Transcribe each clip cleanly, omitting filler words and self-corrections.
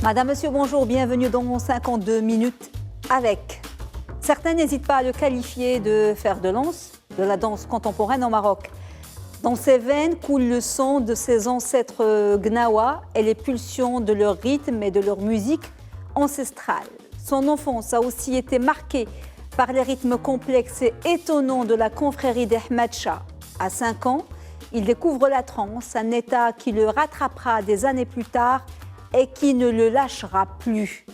Madame, Monsieur, bonjour, bienvenue dans 52 minutes avec. Certains n'hésitent pas à le qualifier de fer de lance de la danse contemporaine au Maroc. Dans ses veines coule le sang de ses ancêtres gnawa et les pulsions de leur rythme et de leur musique ancestrale. Son enfance a aussi été marquée par les rythmes complexes et étonnants de la confrérie d'Ahmed Shah. À 5 ans, il découvre la trance, un état qui le rattrapera des années plus tard et qui ne le lâchera plus.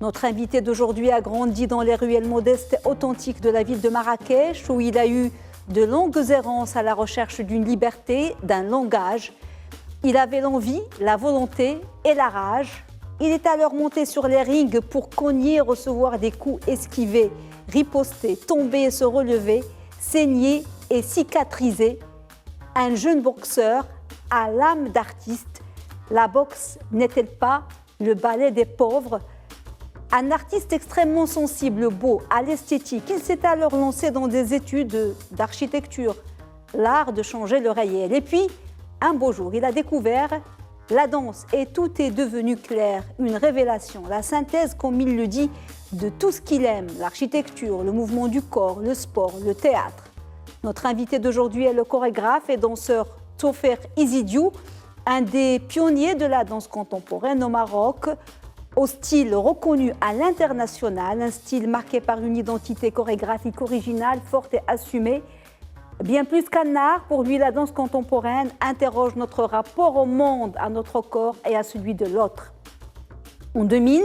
Notre invité d'aujourd'hui a grandi dans les ruelles modestes et authentiques de la ville de Marrakech, où il a eu de longues errances à la recherche d'une liberté, d'un langage. Il avait l'envie, la volonté et la rage. Il est alors monté sur les rings pour cogner, recevoir des coups, esquiver, riposter, tomber et se relever, saigner et cicatriser. Un jeune boxeur à l'âme d'artiste. La boxe n'est-elle pas le ballet des pauvres? Un artiste extrêmement sensible, beau, à l'esthétique, il s'est alors lancé dans des études d'architecture, l'art de changer le réel. Et puis, un beau jour, il a découvert la danse et tout est devenu clair, une révélation, la synthèse, comme il le dit, de tout ce qu'il aime, l'architecture, le mouvement du corps, le sport, le théâtre. Notre invité d'aujourd'hui est le chorégraphe et danseur Tofir Izidiou, un des pionniers de la danse contemporaine au Maroc, au style reconnu à l'international, un style marqué par une identité chorégraphique originale, forte et assumée. Bien plus qu'un art, pour lui, la danse contemporaine interroge notre rapport au monde, à notre corps et à celui de l'autre. En 2000,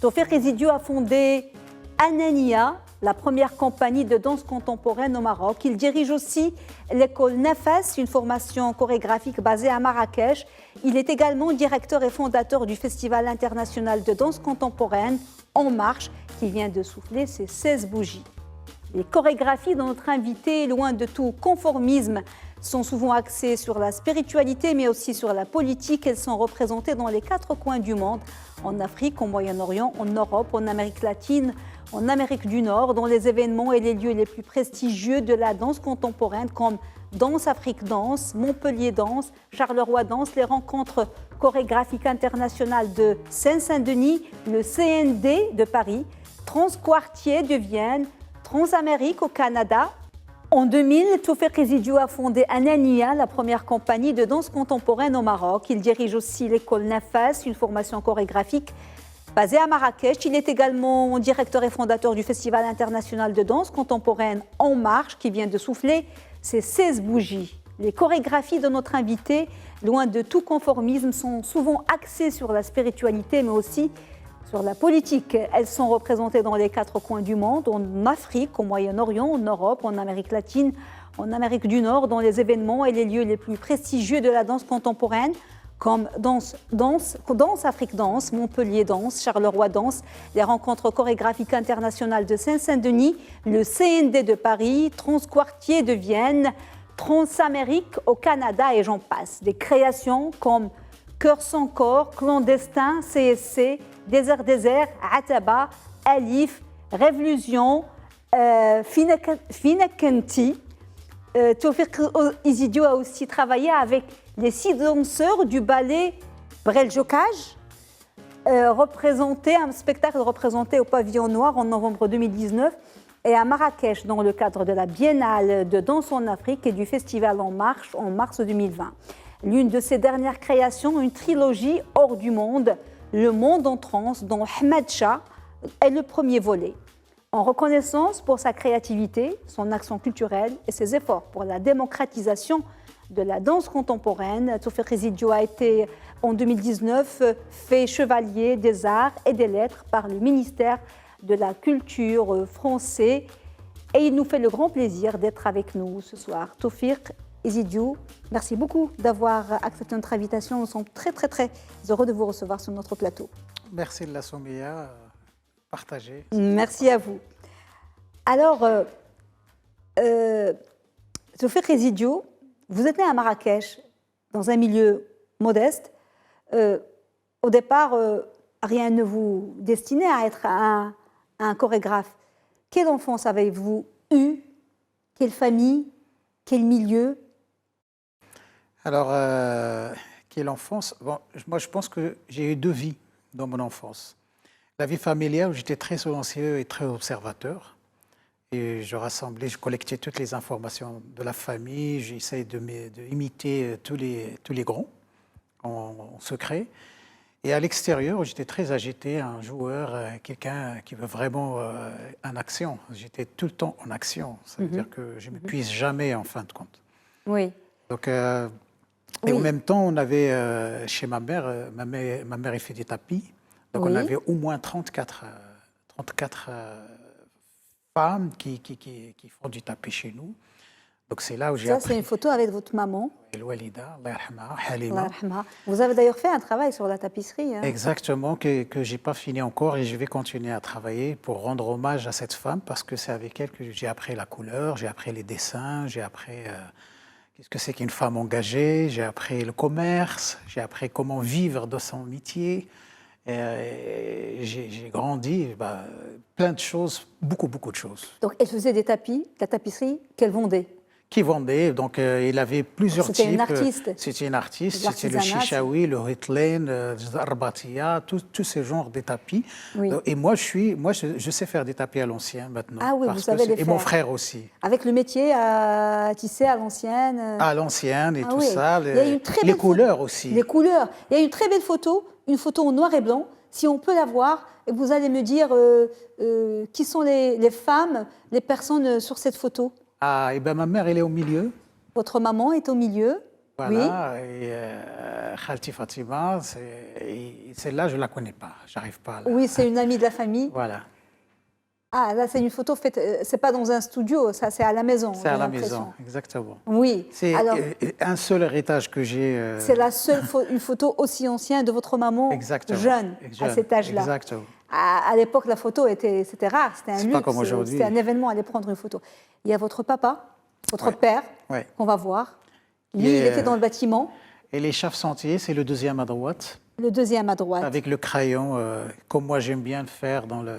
Tofir Izidiou a fondé Anania, la première compagnie de danse contemporaine au Maroc. Il dirige aussi l'école Nafas, une formation chorégraphique basée à Marrakech. Il est également directeur et fondateur du Festival international de danse contemporaine En Marche, qui vient de souffler ses 16 bougies. Les chorégraphies de notre invité, loin de tout conformisme, sont souvent axées sur la spiritualité, mais aussi sur la politique. Elles sont représentées dans les 4 coins du monde, en Afrique, au Moyen-Orient, en Europe, en Amérique latine, en Amérique du Nord, dans les événements et les lieux les plus prestigieux de la danse contemporaine, comme Danse Afrique Danse, Montpellier Danse, Charleroi Danse, les rencontres chorégraphiques internationales de Seine-Saint-Denis, le CND de Paris, Transquartier de Vienne, Transamérique au Canada. En 2000, Tofir Izidiou a fondé Anania, la première compagnie de danse contemporaine au Maroc. Il dirige aussi l'école Nafas, une formation chorégraphique basée à Marrakech. Il est également directeur et fondateur du Festival international de danse contemporaine En Marche, qui vient de souffler ses 16 bougies. Les chorégraphies de notre invité, loin de tout conformisme, sont souvent axées sur la spiritualité, mais aussi sur la politique. Elles sont représentées dans les 4 coins du monde, en Afrique, au Moyen-Orient, en Europe, en Amérique latine, en Amérique du Nord, dans les événements et les lieux les plus prestigieux de la danse contemporaine, comme Danse Afrique Danse, Montpellier Danse, Charleroi Danse, les rencontres chorégraphiques internationales de Seine-Saint-Denis, le CND de Paris, Transquartier de Vienne, Transamérique au Canada et j'en passe. Des créations comme Cœur sans corps, Clandestin, CSC, Désert, Ataba, Alif, Révolution, Finakenti. Tofir Izidiou a aussi travaillé avec les 6 danseurs du ballet Breljokaj, un spectacle représenté au Pavillon Noir en novembre 2019 et à Marrakech dans le cadre de la Biennale de danse en Afrique et du Festival En Marche en mars 2020. L'une de ses dernières créations, une trilogie hors du monde, Le Monde en transe, dont Ahmed Shah est le premier volet. En reconnaissance pour sa créativité, son action culturelle et ses efforts pour la démocratisation de la danse contemporaine, Tofir Izidiou a été en 2019 fait chevalier des arts et des lettres par le ministère de la Culture français et il nous fait le grand plaisir d'être avec nous ce soir. Tofir Izidiou, merci beaucoup d'avoir accepté notre invitation. Nous sommes très heureux de vous recevoir sur notre plateau. Merci de la Soumia. Partagé. Merci à vous. Alors, Tofir Izidiou, vous êtes né à Marrakech, dans un milieu modeste. Au départ, rien ne vous destinait à être un chorégraphe. Quelle enfance avez-vous eue? Quelle famille? Quel milieu? Alors, quelle enfance? Bon, moi, je pense que j'ai eu 2 vies. dans mon enfance. La vie familiale, j'étais très silencieux et très observateur. Et je collectais toutes les informations de la famille. J'essayais d'imiter tous les grands en secret. Et à l'extérieur, j'étais très agité, un joueur, quelqu'un qui veut vraiment en action. J'étais tout le temps en action. Ça veut dire que je ne m'épuise jamais en fin de compte. Oui. Donc, et en même temps, on avait chez ma mère elle fait des tapis. Donc on avait au moins 34 femmes qui font du tapis chez nous. Donc c'est là où j'ai appris. Ça, c'est une photo avec votre maman. Walida, Allah yarhamha, Halima. Allah yarhamha. Vous avez d'ailleurs fait un travail sur la tapisserie. Hein. Exactement, que je n'ai pas fini encore et je vais continuer à travailler pour rendre hommage à cette femme parce que c'est avec elle que j'ai appris la couleur, j'ai appris les dessins, j'ai appris qu'est-ce que c'est qu'une femme engagée, j'ai appris le commerce, j'ai appris comment vivre de son métier. J'ai grandi, plein de choses, beaucoup de choses. Donc elle faisait des tapis, la tapisserie qu'elle vendait. Qui vendait, donc il avait plusieurs types. C'était une artiste. C'était une artiste, c'était le chichaoui, le hitlain, le arbatia, tous ces genres de tapis. Oui. Et moi, je sais faire des tapis à l'ancien maintenant. Ah oui, vous savez les faire. Et mon frère aussi. Avec le métier à tisser à l'ancienne. À l'ancienne et tout ça. Il y a une très les belle couleurs aussi. Les couleurs. Il y a une très belle photo, une photo en noir et blanc. Si on peut la voir, vous allez me dire qui sont les femmes, les personnes sur cette photo. Ah, et bien ma mère, elle est au milieu. Votre maman est au milieu. Voilà, oui. Et Khalti Fatima, celle-là, je ne la connais pas, j'arrive pas à la... Oui, c'est une amie de la famille. Voilà. Ah, là, c'est une photo faite, c'est pas dans un studio, ça, c'est à la maison. C'est à la maison, exactement. Oui. C'est un seul héritage que j'ai. C'est la seule une photo aussi ancienne de votre maman jeune, à cet âge-là. Exactement. À l'époque, la photo, c'était rare, c'était un luxe. Pas comme aujourd'hui. C'était un événement, aller prendre une photo. Il y a votre papa, votre père, qu'on va voir. Lui, il était dans le bâtiment. Et les chefs-sentiers, c'est le deuxième à droite. Le deuxième à droite. Avec le crayon, comme moi j'aime bien le faire dans le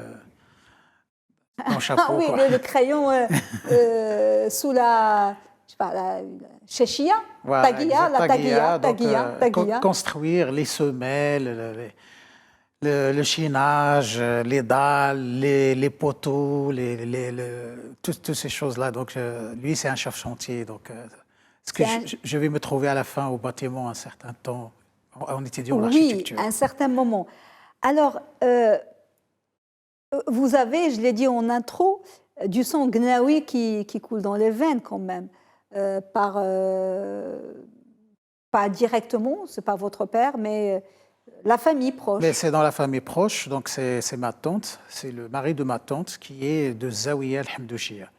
chapeau. Ah oui, quoi. Le crayon sous la... Je sais pas, la chéchia, voilà, taguilla. Construire les semelles, le chinage, les dalles, les poteaux, toutes ces choses-là. Donc, lui, c'est un chef chantier. Donc, je vais me trouver à la fin au bâtiment un certain temps en étudiant l'architecture. Oui, à un certain moment. Alors, vous avez, je l'ai dit en intro, du sang gnawi qui coule dans les veines quand même. Pas directement, c'est pas votre père, mais la famille proche. Mais c'est dans la famille proche, donc c'est ma tante, c'est le mari de ma tante qui est de Zawiya al-Hamdouchia.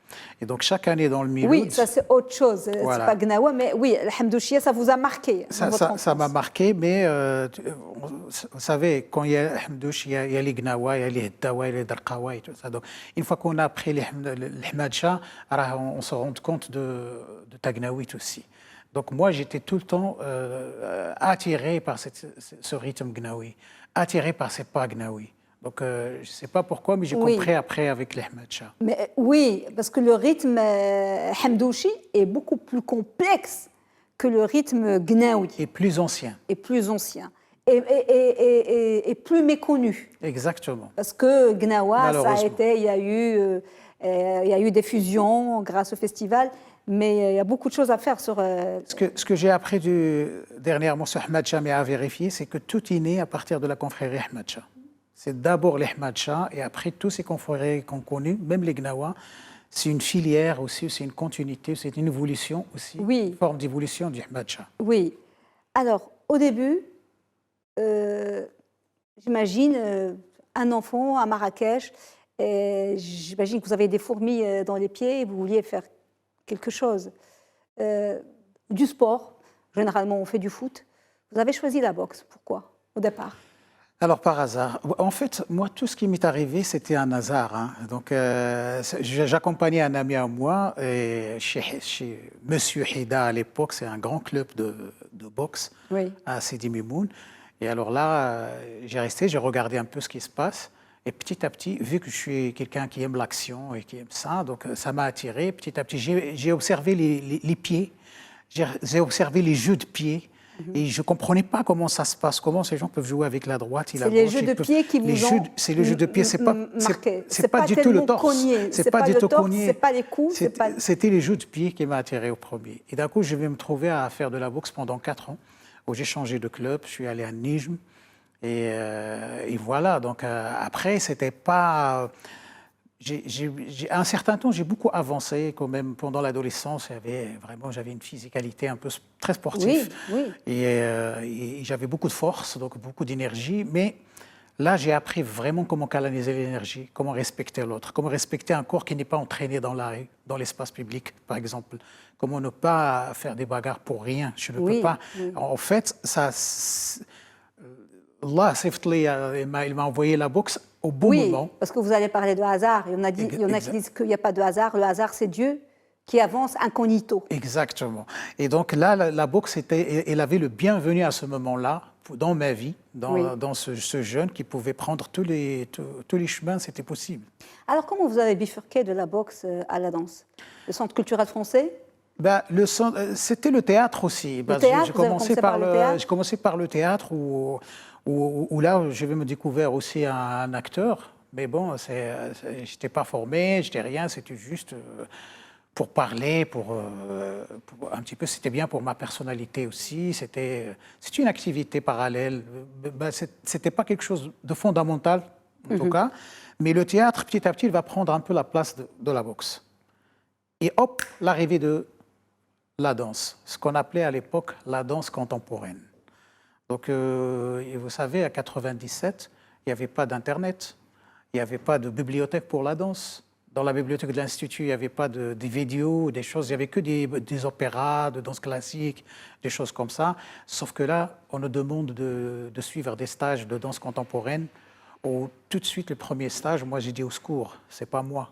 Et donc chaque année dans le Miloud... Oui, ça c'est autre chose, voilà. C'est pas Gnawa, mais oui, al-Hamdouchia, ça vous a marqué. Ça m'a marqué, mais vous savez, quand il y a al-Hamdouchia, il y a les Gnawa, il y a les Dawa, il y a les Darqawa et tout ça. Donc une fois qu'on a appris l'Ahmadcha, on se rend compte de Tagnawit aussi. Donc moi, j'étais tout le temps attiré par ce rythme gnawi, attiré par ces pas gnawi. Donc je ne sais pas pourquoi, mais j'ai compris après avec l'Ahmadcha. Mais oui, parce que le rythme hamdouchi est beaucoup plus complexe que le rythme gnawi. Et plus ancien. Et plus ancien. Et plus méconnu. Exactement. Parce que Gnawa, ça a été, il y a eu des fusions grâce au festival. Mais il y a beaucoup de choses à faire sur... Ce que j'ai appris dernièrement sur Ahmadcha, mais à vérifier, c'est que tout est né à partir de la confrérie Ahmadcha. C'est d'abord l'Ahmadcha et après tous ces confréries qu'on connaît, même les Gnawa, c'est une filière aussi, c'est une continuité, c'est une évolution aussi, une forme d'évolution du Ahmadcha. Oui. Alors, au début, j'imagine un enfant à Marrakech, j'imagine que vous avez des fourmis dans les pieds et vous vouliez faire quelque chose. Du sport, généralement on fait du foot. Vous avez choisi la boxe, pourquoi, au départ? Alors par hasard. En fait, moi, tout ce qui m'est arrivé, c'était un hasard. Hein. Donc j'accompagnais un ami à moi, chez Monsieur Hida à l'époque, c'est un grand club de boxe à Sidi Mimoun. Et alors là, j'ai regardé un peu ce qui se passe. Et petit à petit, vu que je suis quelqu'un qui aime l'action et qui aime ça, donc ça m'a attiré. Petit à petit, j'ai observé les pieds, j'ai observé les jeux de pieds, Et je ne comprenais pas comment ça se passe, comment ces gens peuvent jouer avec la droite et la gauche. C'est les jeux de pied qui vous ont C'est les jeux de pied, c'est pas du tout le torse. C'est pas du tout cogné. C'est pas les coups. C'était les jeux de pied qui m'ont attiré au premier. Et d'un coup, je vais me trouver à faire de la boxe pendant 4 ans, où j'ai changé de club, je suis allé à Nîmes. Et voilà, donc après, c'était pas... à un certain temps, j'ai beaucoup avancé quand même pendant l'adolescence. J'avais une physicalité un peu très sportive. Oui. Et j'avais beaucoup de force, donc beaucoup d'énergie. Mais là, j'ai appris vraiment comment canaliser l'énergie, comment respecter l'autre, comment respecter un corps qui n'est pas entraîné dans la rue, dans l'espace public, par exemple. Comment ne pas faire des bagarres pour rien. Je ne peux pas. En fait, ça... Allah, il m'a envoyé la boxe au bon moment. Oui, parce que vous allez parler de hasard. Il y en a qui disent qu'il n'y a pas de hasard. Le hasard, c'est Dieu qui avance incognito. Exactement. Et donc là, la boxe, elle avait le bienvenu à ce moment-là, dans ma vie, dans ce jeune qui pouvait prendre tous les chemins, c'était possible. Alors, comment vous avez bifurqué de la boxe à la danse? Le Centre culturel français? C'était le théâtre aussi. J'ai commencé par le théâtre où là, je vais me découvrir aussi un acteur. Mais bon, je n'étais pas formé, je n'étais rien, c'était juste pour parler, pour un petit peu, c'était bien pour ma personnalité aussi. C'était une activité parallèle. Ce n'était pas quelque chose de fondamental, en tout cas. Mais le théâtre, petit à petit, il va prendre un peu la place de la boxe. Et hop, l'arrivée de la danse, ce qu'on appelait à l'époque la danse contemporaine. Donc, vous savez, à 97, il n'y avait pas d'Internet, il n'y avait pas de bibliothèque pour la danse. Dans la bibliothèque de l'Institut, il n'y avait pas des vidéos, des choses, il n'y avait que des opéras, de danse classique, des choses comme ça. Sauf que là, on nous demande de suivre des stages de danse contemporaine. Tout de suite, le premier stage, moi, j'ai dit au secours, c'est pas moi.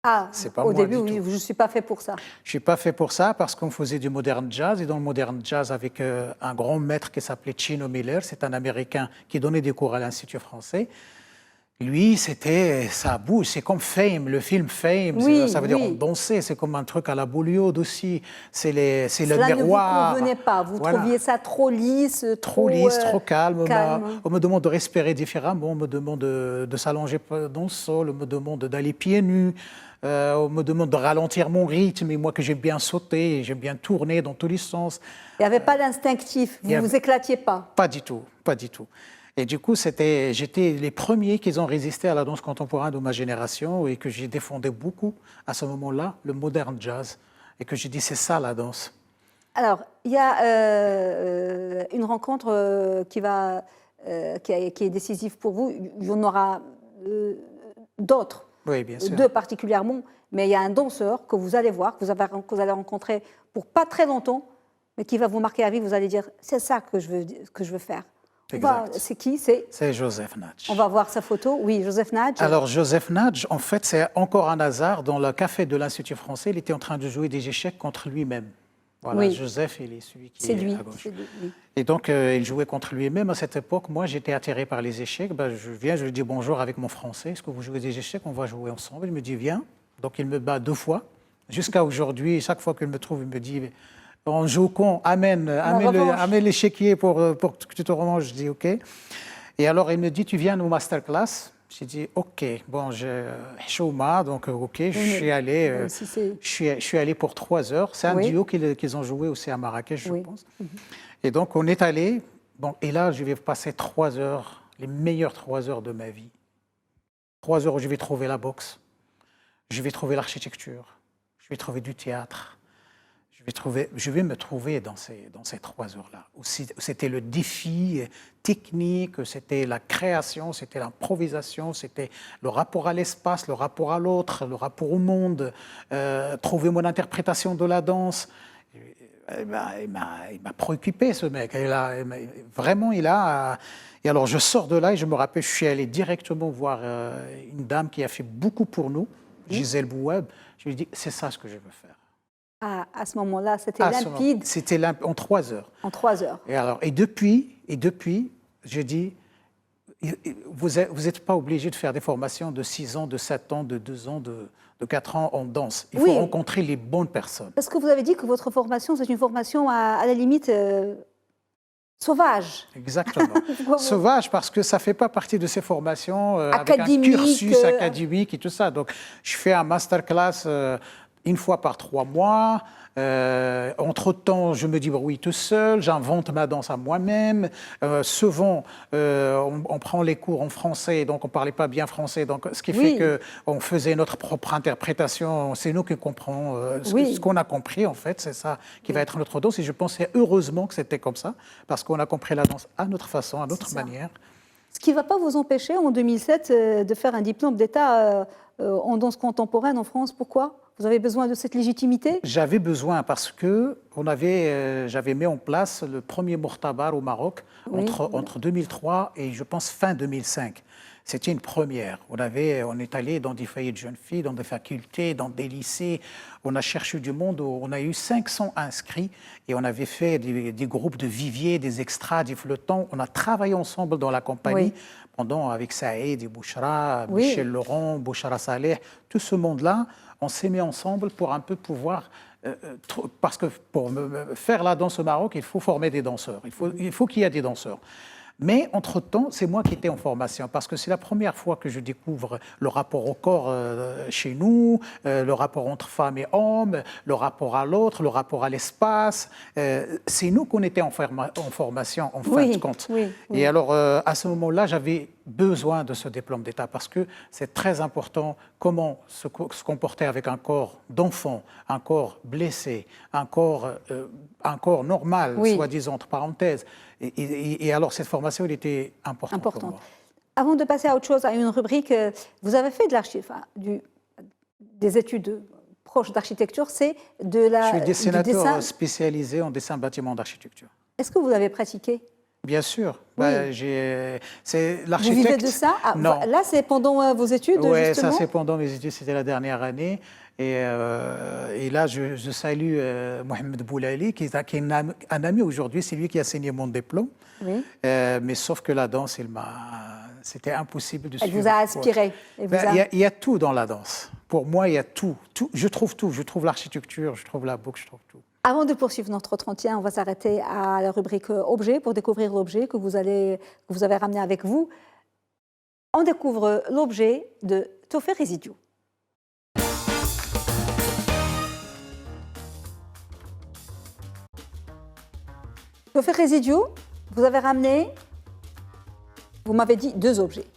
Ah, au début, je ne suis pas fait pour ça. Je ne suis pas fait pour ça parce qu'on faisait du modern jazz. Et dans le modern jazz, avec un grand maître qui s'appelait Chino Miller, c'est un Américain qui donnait des cours à l'Institut français. Lui, ça bouge, c'est comme Fame, le film Fame, ça veut dire on dansait, c'est comme un truc à la Bollywood aussi, c'est le miroir. Ça ne vous convenait pas, vous trouviez ça trop lisse, trop calme. On me demande de respirer différemment, on me demande de s'allonger dans le sol, on me demande d'aller pieds nus, on me demande de ralentir mon rythme, et moi que j'aime bien sauter, j'aime bien tourner dans tous les sens. Il n'y avait pas d'instinctif, vous ne vous éclatiez pas? Pas du tout, pas du tout. Et du coup, j'étais les premiers qui ont résisté à la danse contemporaine de ma génération et que j'ai défendu beaucoup à ce moment-là, le modern jazz. Et que j'ai dit, c'est ça la danse. Alors, il y a une rencontre qui est décisive pour vous. Il y en aura d'autres, oui, bien sûr. 2 particulièrement. Mais il y a un danseur que vous allez voir, que vous allez rencontrer pour pas très longtemps, mais qui va vous marquer à vie. Vous allez dire, c'est ça que je veux faire. C'est qui? C'est Joseph Nagy. On va voir sa photo. Oui, Joseph Nagy. Alors, Joseph Nagy, en fait, c'est encore un hasard. Dans le café de l'Institut français, il était en train de jouer des échecs contre lui-même. Voilà, oui. Joseph, il est celui qui est à gauche. C'est lui, oui. Et donc, il jouait contre lui-même. À cette époque, moi, j'étais attiré par les échecs. Je lui dis bonjour avec mon français. Est-ce que vous jouez des échecs? On va jouer ensemble. Il me dit, viens. Donc, il me bat 2 fois. Jusqu'à aujourd'hui, chaque fois qu'il me trouve, il me dit... On joue con, amène l'échiquier pour que tu te remanges. Je dis OK. Et alors, il me dit, tu viens au masterclass? J'ai dit OK. Bon, Chouma, donc OK, je suis allé pour 3 heures. C'est un duo qu'ils ont joué aussi à Marrakech, je pense. Et donc, on est allé. Bon, et là, je vais passer 3 heures, les meilleures 3 heures de ma vie. 3 heures où je vais trouver la boxe, je vais trouver l'architecture, je vais trouver du théâtre. Je vais me trouver dans ces 3 heures-là. C'était le défi technique, c'était la création, c'était l'improvisation, c'était le rapport à l'espace, le rapport à l'autre, le rapport au monde, trouver mon interprétation de la danse. Il m'a préoccupé, ce mec. Et alors, je sors de là et je me rappelle, je suis allé directement voir une dame qui a fait beaucoup pour nous, Gisèle Bouweb. Je lui ai dit, c'est ça ce que je veux faire. À ce moment-là, c'était limpide. C'était en 3 heures. En 3 heures. Et depuis, je dis, vous n'êtes pas obligé de faire des formations de 6 ans, de 7 ans, de 2 ans, de 4 ans en danse. Il faut rencontrer les bonnes personnes. Parce que vous avez dit que votre formation, c'est une formation à la limite sauvage. Exactement. Sauvage parce que ça ne fait pas partie de ces formations avec un cursus académique et tout ça. Donc, je fais un masterclass une fois par 3 mois. Entre-temps, je me débrouille tout seul, j'invente ma danse à moi-même. Souvent, on prend les cours en français, donc on ne parlait pas bien français. Donc, ce qui fait qu'on faisait notre propre interprétation. C'est nous qui comprenons ce qu'on a compris, en fait. C'est ça qui va être notre danse. Et je pensais heureusement que c'était comme ça, parce qu'on a compris la danse à notre façon, à notre manière. Ce qui ne va pas vous empêcher, en 2007, de faire un diplôme d'État en danse contemporaine en France. Pourquoi ? Vous avez besoin de cette légitimité? J'avais besoin parce que j'avais mis en place le premier Mortabar au Maroc entre 2003 et je pense fin 2005. C'était une première. On est allé dans des foyers de jeunes filles, dans des facultés, dans des lycées. On a cherché du monde. On a eu 500 inscrits et on avait fait des groupes de viviers, des extras, des flottants. On a travaillé ensemble dans la compagnie avec Saïd et Bouchra, Michel Laurent, Bouchra Saleh, tout ce monde-là. On s'est mis ensemble pour un peu pouvoir... parce que pour faire la danse au Maroc, il faut former des danseurs. Il faut qu'il y ait des danseurs. Mais entre-temps, c'est moi qui étais en formation parce que c'est la première fois que je découvre le rapport au corps chez nous, le rapport entre femmes et hommes, le rapport à l'autre, le rapport à l'espace. C'est nous qu'on était en formation, en fin de compte. Et alors, à ce moment-là, j'avais besoin de ce diplôme d'État parce que c'est très important comment se comporter avec un corps d'enfant, un corps blessé, un corps normal, soi-disant, entre parenthèses. Et alors, cette formation, elle était importante pour moi. Avant de passer à autre chose, à une rubrique, vous avez fait des études proches d'architecture, c'est de la... Je suis dessinateur spécialisé en dessin bâtiment d'architecture. Est-ce que vous l'avez pratiqué? Bien sûr. C'est l'architecte. Vous vivez de ça? Non. Là, c'est pendant vos études, Oui, ça c'est pendant mes études, c'était la dernière année. Et là, je salue Mohamed Boulali, qui est un ami aujourd'hui, c'est lui qui a signé mon diplôme. Mais sauf que la danse, c'était impossible de suivre. Elle vous a inspiré. Il y a tout dans la danse. Pour moi, il y a tout. Je trouve tout. Je trouve l'architecture, je trouve la boucle, je trouve tout. Avant de poursuivre notre entretien, on va s'arrêter à la rubrique objet pour découvrir l'objet que vous avez ramené avec vous. On découvre l'objet de Tofé Résidiou. Tofé Résidiou, vous avez ramené, vous m'avez dit, 2 objets.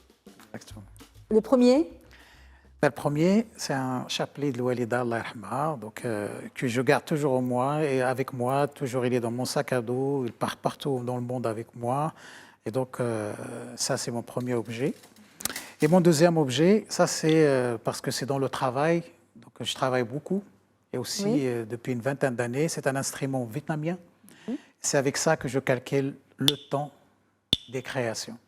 Exactement. Le premier? Le premier, c'est un chapelet de l'Oualida, Allah yarhamha, donc que je garde toujours avec moi. Toujours, il est dans mon sac à dos. Il part partout dans le monde avec moi. Et donc, ça, c'est mon premier objet. Et mon deuxième objet, ça, c'est parce que c'est dans le travail. Donc, je travaille beaucoup. Et aussi, depuis une vingtaine d'années, c'est un instrument vietnamien. C'est avec ça que je calcule le temps des créations.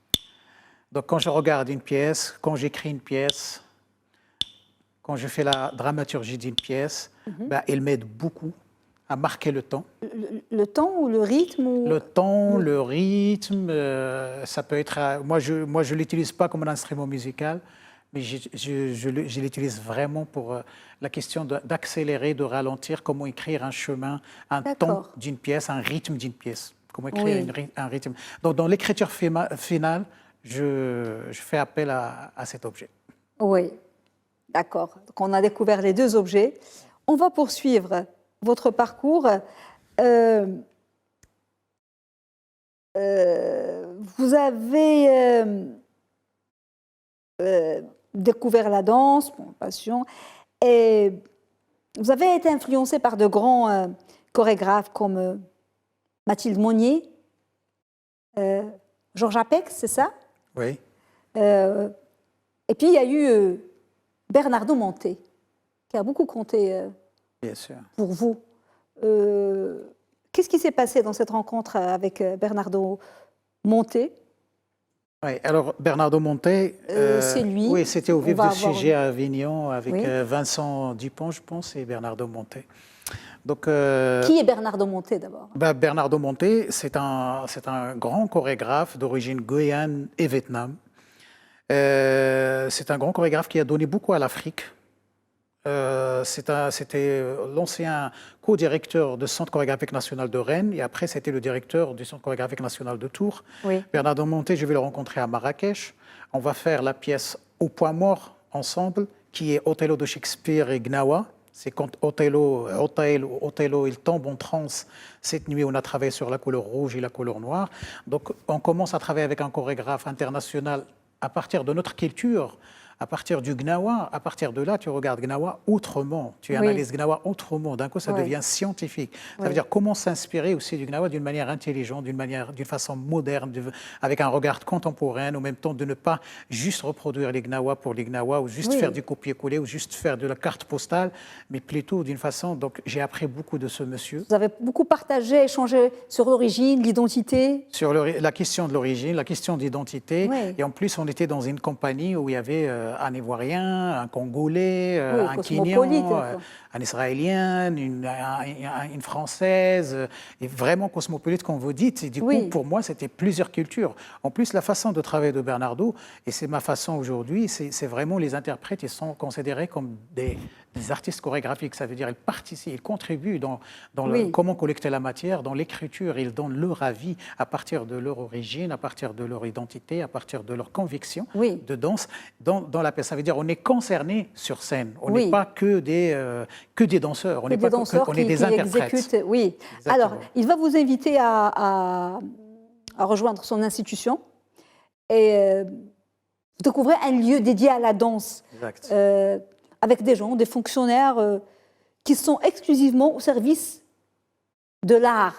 Donc, quand je regarde une pièce, quand j'écris une pièce, quand je fais la dramaturgie d'une pièce, elle m'aide beaucoup à marquer le temps. Le temps ou le rythme Le temps, le rythme, ça peut être... Moi, je ne l'utilise pas comme un instrument musical, mais je l'utilise vraiment pour la question d'accélérer, de ralentir, comment écrire un chemin, un temps d'une pièce, un rythme d'une pièce. Comment écrire un rythme. Donc, dans l'écriture finale, je fais appel à cet objet. Oui. D'accord. Donc, on a découvert les 2 objets. On va poursuivre votre parcours. Vous avez découvert la danse, passion, et vous avez été influencé par de grands chorégraphes comme Mathilde Monnier, Georges Apex, c'est ça? Oui. Et puis, il y a eu... Bernardo Monté, qui a beaucoup compté Bien sûr. pour vous. Qu'est-ce qui s'est passé dans cette rencontre avec Bernardo Monté? Oui, alors Bernardo Monté, c'est lui. Oui, c'était au vif du sujet à Avignon avec Vincent Dupont, je pense, et Bernardo Monté. Donc, qui est Bernardo Monté d'abord? Bernardo Monté, c'est un grand chorégraphe d'origine Guyane et Vietnam. C'est un grand chorégraphe qui a donné beaucoup à l'Afrique. C'était l'ancien co-directeur du Centre chorégraphique national de Rennes et après c'était le directeur du Centre chorégraphique national de Tours. Oui. Bernardo Monté, je vais le rencontrer à Marrakech. On va faire la pièce Au point mort ensemble, qui est Othello de Shakespeare et Gnawa. C'est quand Othello, il tombe en transe. Cette nuit, on a travaillé sur la couleur rouge et la couleur noire. Donc on commence à travailler avec un chorégraphe international à partir de notre culture. À partir du Gnawa, à partir de là, tu regardes Gnawa autrement, tu analyses Gnawa autrement. D'un coup, ça devient scientifique. Ça veut dire comment s'inspirer aussi du Gnawa d'une manière intelligente, d'une façon moderne, avec un regard contemporain, en même temps de ne pas juste reproduire les Gnawa pour les Gnawa, ou juste faire du copier-coller, ou juste faire de la carte postale, mais plutôt d'une façon. Donc, j'ai appris beaucoup de ce monsieur. Vous avez beaucoup partagé, échangé sur l'origine, l'identité. Sur la question de l'origine, la question d'identité. Et en plus, on était dans une compagnie où il y avait un Ivoirien, un Congolais, un Kenyan, un Israélien, une Française, et vraiment cosmopolite, comme vous dites. Et du coup, pour moi, c'était plusieurs cultures. En plus, la façon de travailler de Bernardo, et c'est ma façon aujourd'hui, c'est vraiment les interprètes, ils sont considérés comme des artistes chorégraphiques. Ça veut dire qu'ils participent, ils contribuent dans comment collecter la matière, dans l'écriture, ils donnent leur avis à partir de leur origine, à partir de leur identité, à partir de leur conviction de danse dans la pièce. Ça veut dire qu'on est concerné sur scène. On n'est pas que des danseurs, on est des interprètes. Exécutent, oui. Exactement. Alors, il va vous inviter à rejoindre son institution et vous découvrez un lieu dédié à la danse. Exact. Avec des gens, des fonctionnaires qui sont exclusivement au service de l'art.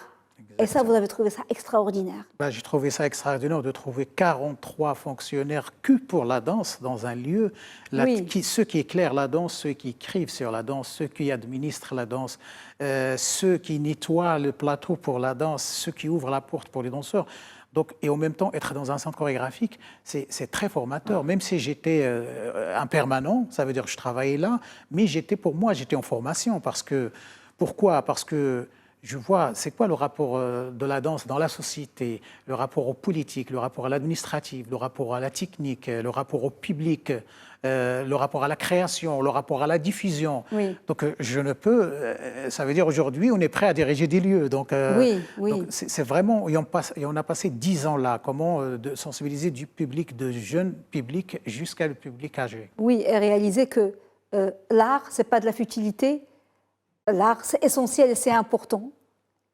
Et ça, vous avez trouvé ça extraordinaire. J'ai trouvé ça extraordinaire de trouver 43 fonctionnaires que pour la danse dans un lieu. Ceux qui éclairent la danse, ceux qui écrivent sur la danse, ceux qui administrent la danse, ceux qui nettoient le plateau pour la danse, ceux qui ouvrent la porte pour les danseurs. Donc, et en même temps, être dans un centre chorégraphique, c'est très formateur. Même si j'étais un permanent, ça veut dire que je travaillais là, mais pour moi, j'étais en formation. Pourquoi ? Parce que je vois, c'est quoi le rapport de la danse dans la société, le rapport au politique, le rapport à l'administratif, le rapport à la technique, le rapport au public, le rapport à la création, le rapport à la diffusion. Donc je ne peux, ça veut dire aujourd'hui on est prêt à diriger des lieux. Donc c'est vraiment, et on a passé 10 ans là, comment de sensibiliser du public, de jeunes publics jusqu'à le public âgé. Oui, et réaliser que l'art, c'est pas de la futilité. L'art, c'est essentiel et c'est important.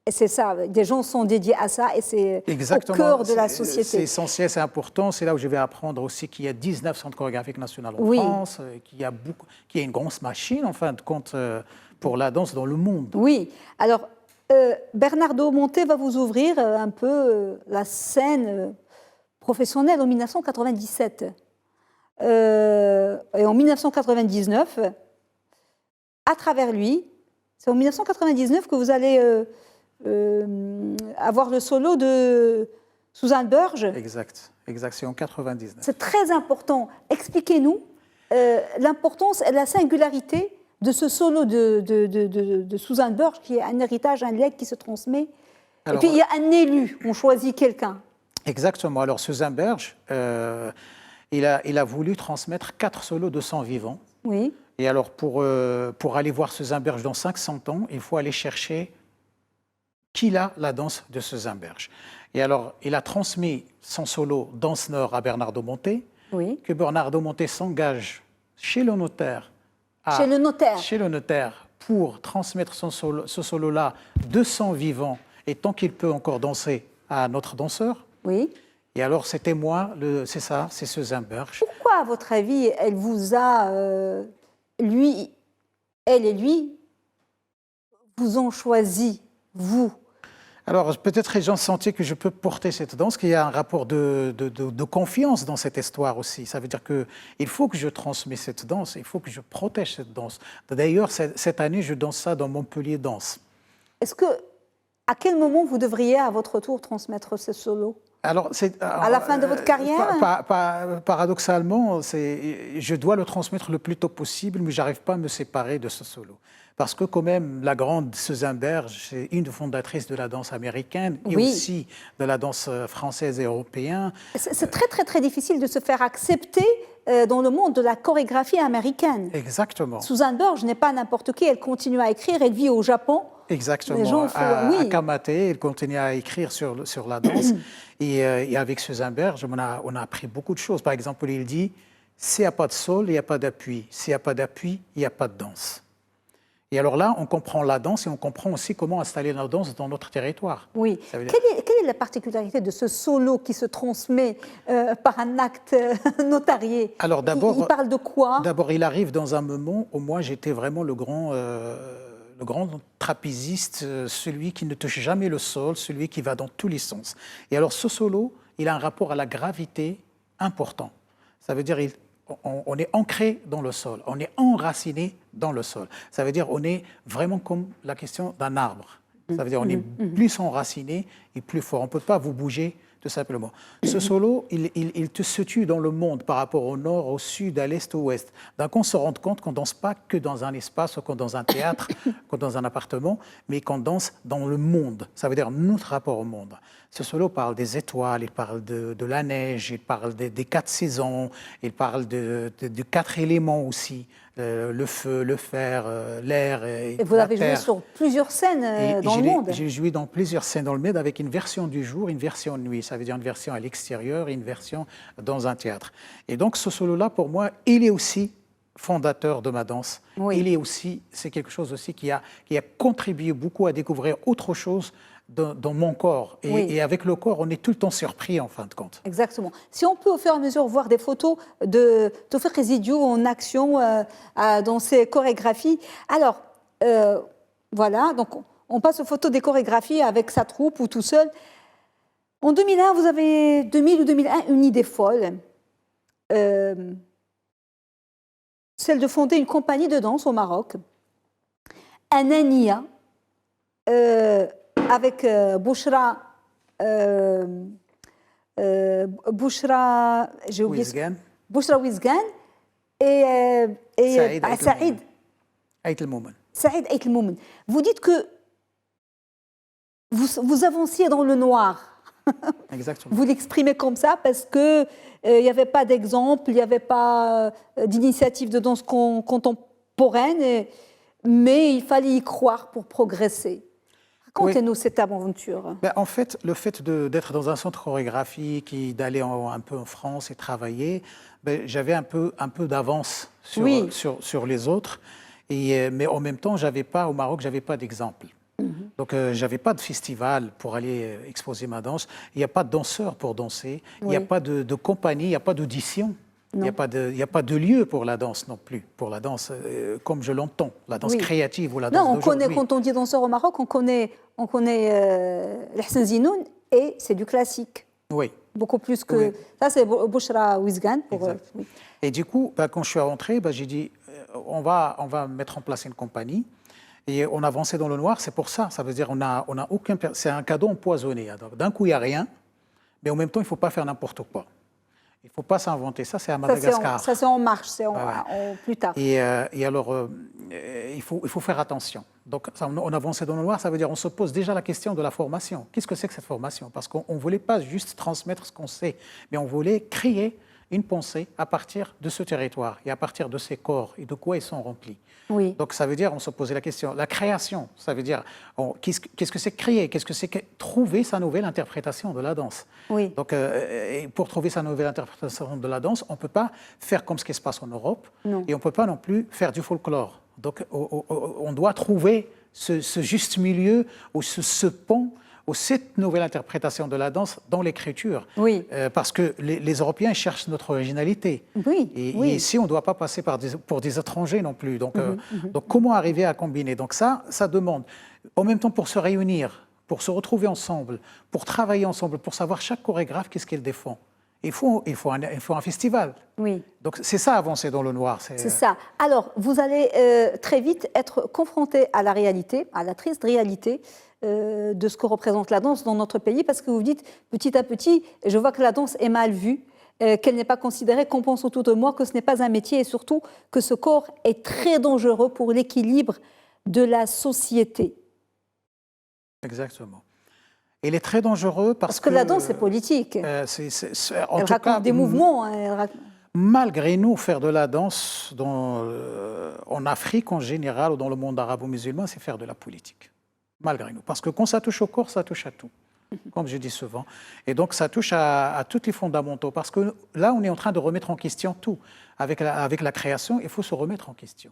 Et c'est ça, des gens sont dédiés à ça et c'est au cœur de la société. C'est essentiel, c'est important. C'est là où je vais apprendre aussi qu'il y a 19 centres chorégraphiques nationaux en France, qu'il y a une grosse machine, en fin de compte, pour la danse dans le monde. Oui. Alors, Bernardo Monté va vous ouvrir un peu la scène professionnelle en 1997. Et en 1999, à travers lui, c'est en 1999 que vous allez avoir le solo de Suzanne Burge. Exact, c'est en 99. C'est très important. Expliquez-nous l'importance et la singularité de ce solo de Suzanne Burge, qui est un héritage, un legs qui se transmet. Alors, et puis il y a un élu, on choisit quelqu'un. Exactement. Alors Suzanne Burge, il a voulu transmettre 4 solos de son vivant. Oui. Et alors, pour aller voir Suzanne Burge dans 500 ans, il faut aller chercher qui a la danse de Suzanne Burge. Et alors, il a transmis son solo Danse Nord à Bernardo Monté, que Bernardo Monté s'engage chez le notaire. Chez le notaire pour transmettre ce solo-là de son vivant, et tant qu'il peut encore danser à notre danseur. Oui. Et alors, c'était moi, c'est Suzanne Burge. Pourquoi, à votre avis, elle vous a... elle et lui, vous ont choisi, vous? Alors, peut-être les gens sentaient que je peux porter cette danse, qu'il y a un rapport de confiance dans cette histoire aussi. Ça veut dire qu'il faut que je transmets cette danse, il faut que je protège cette danse. D'ailleurs, cette année, je danse ça dans Montpellier Danse. À quel moment vous devriez, à votre tour, transmettre ce solo? Alors, à la fin de votre carrière? Paradoxalement, je dois le transmettre le plus tôt possible, mais je n'arrive pas à me séparer de ce solo. Parce que quand même, la grande Susan Berge, c'est une des fondatrices de la danse américaine et Oui. aussi de la danse française et européenne. C'est très, très, très difficile de se faire accepter dans le monde de la chorégraphie américaine. Exactement. Susan Berge n'est pas n'importe qui, elle continue à écrire, elle vit au Japon. Exactement. À Kamate, elle continue à écrire sur la danse. et avec Susan Berge, on a appris beaucoup de choses. Par exemple, il dit, s'il n'y a pas de sol, il n'y a pas d'appui. S'il n'y a pas d'appui, il n'y a pas de danse. Et alors là, on comprend la danse et on comprend aussi comment installer la danse dans notre territoire. Oui. Quelle est la particularité de ce solo qui se transmet par un acte notarié? Alors d'abord, il parle de quoi? D'abord, il arrive dans un moment où moi, j'étais vraiment le grand trapéziste, celui qui ne touche jamais le sol, celui qui va dans tous les sens. Et alors, ce solo, il a un rapport à la gravité important. Ça veut dire on est ancré dans le sol, on est enraciné dans le sol. Ça veut dire on est vraiment comme la question d'un arbre. Ça veut dire on est plus enraciné et plus fort. On ne peut pas vous bouger tout simplement. Ce solo, il te situe dans le monde par rapport au nord, au sud, à l'est, au ouest. Donc on se rend compte qu'on ne danse pas que dans un espace, ou dans un théâtre, ou dans un appartement, mais qu'on danse dans le monde. Ça veut dire notre rapport au monde. Ce solo parle des étoiles, il parle de la neige, il parle des 4 saisons, il parle de 4 éléments aussi, le feu, le fer, l'air et vous l'avez joué sur plusieurs scènes dans le monde. J'ai joué dans plusieurs scènes dans le monde avec une version du jour, une version de nuit. Ça veut dire une version à l'extérieur et une version dans un théâtre. Et donc ce solo-là, pour moi, il est aussi fondateur de ma danse. Oui. Il est aussi, c'est quelque chose aussi qui a contribué beaucoup à découvrir autre chose dans mon corps. Et avec le corps, on est tout le temps surpris en fin de compte. Exactement. Si on peut au fur et à mesure voir des photos de Taoufik Rezidio en action dans ses chorégraphies. Alors, voilà, donc on passe aux photos des chorégraphies avec sa troupe ou tout seul. En 2001, vous avez, 2000 ou 2001, une idée folle. Celle de fonder une compagnie de danse au Maroc. Anania. Avec Bouchra, j'ai oublié. Bouchra Wizgan et Saïd Aït El-Moumen. Saïd Aït El-Moumen. Vous dites que vous avanciez dans le noir. Exactement. Vous l'exprimez comme ça parce qu'il n'y avait pas d'exemple, il n'y avait pas d'initiative de danse contemporaine, mais il fallait y croire pour progresser. Racontez-nous cette aventure. En fait, le fait d'être dans un centre chorégraphique et d'aller un peu en France et travailler, j'avais un peu d'avance sur les autres. Mais en même temps, au Maroc, je n'avais pas d'exemple. Donc, je n'avais pas de festival pour aller exposer ma danse. Il n'y a pas de danseurs pour danser. Il n'y a pas de compagnie, il n'y a pas d'audition. Il n'y a pas de lieu pour la danse non plus, pour la danse comme je l'entends, la danse créative ou la danse d'aujourd'hui. Non, quand on dit danseur au Maroc, on connaît l'Hassan Zinoun et c'est du classique. Oui. Beaucoup plus que... Oui. Ça, c'est Bouchra Wizgan. Et du coup, quand je suis rentré, j'ai dit, on va mettre en place une compagnie. Et on avançait dans le noir, c'est pour ça. Ça veut dire on a aucun... C'est un cadeau empoisonné. D'un coup, il n'y a rien, mais en même temps, il ne faut pas faire n'importe quoi. Il ne faut pas s'inventer. Ça, c'est à Madagascar. Ça, c'est en marche, c'est plus tard. Et alors, il faut faire attention. Donc, on avançait dans le noir, ça veut dire on se pose déjà la question de la formation. Qu'est-ce que c'est que cette formation? Parce qu'on ne voulait pas juste transmettre ce qu'on sait, mais on voulait créer une pensée à partir de ce territoire et à partir de ces corps et de quoi ils sont remplis. Oui. Donc, ça veut dire, on se posait la question, la création, ça veut dire, qu'est-ce que c'est créer? Qu'est-ce que c'est que trouver sa nouvelle interprétation de la danse? Oui. Donc, pour trouver sa nouvelle interprétation de la danse, on ne peut pas faire comme ce qui se passe en Europe, et on ne peut pas non plus faire du folklore. Donc, on doit trouver ce juste milieu ou ce pont ou cette nouvelle interprétation de la danse dans l'écriture. Oui. Parce que les Européens cherchent notre originalité. Oui. Et ici, on ne doit pas passer pour des étrangers non plus. Donc, donc comment arriver à combiner? Donc ça demande, en même temps pour se réunir, pour se retrouver ensemble, pour travailler ensemble, pour savoir chaque chorégraphe qu'est-ce qu'il défend. Il faut un festival. Oui. Donc c'est ça, avancer dans le noir. C'est ça. Alors, vous allez très vite être confronté à la réalité, à la triste réalité de ce que représente la danse dans notre pays, parce que vous dites petit à petit, je vois que la danse est mal vue, qu'elle n'est pas considérée, qu'on pense autour de moi que ce n'est pas un métier et surtout que ce corps est très dangereux pour l'équilibre de la société. Exactement. Il est très dangereux parce que la danse est politique. Elle raconte des mouvements. Malgré nous, faire de la danse en Afrique en général ou dans le monde arabo-musulman, c'est faire de la politique. Malgré nous. Parce que quand ça touche au corps, ça touche à tout. Comme je dis souvent. Et donc, ça touche à tous les fondamentaux. Parce que là, on est en train de remettre en question tout. Avec la création, il faut se remettre en question.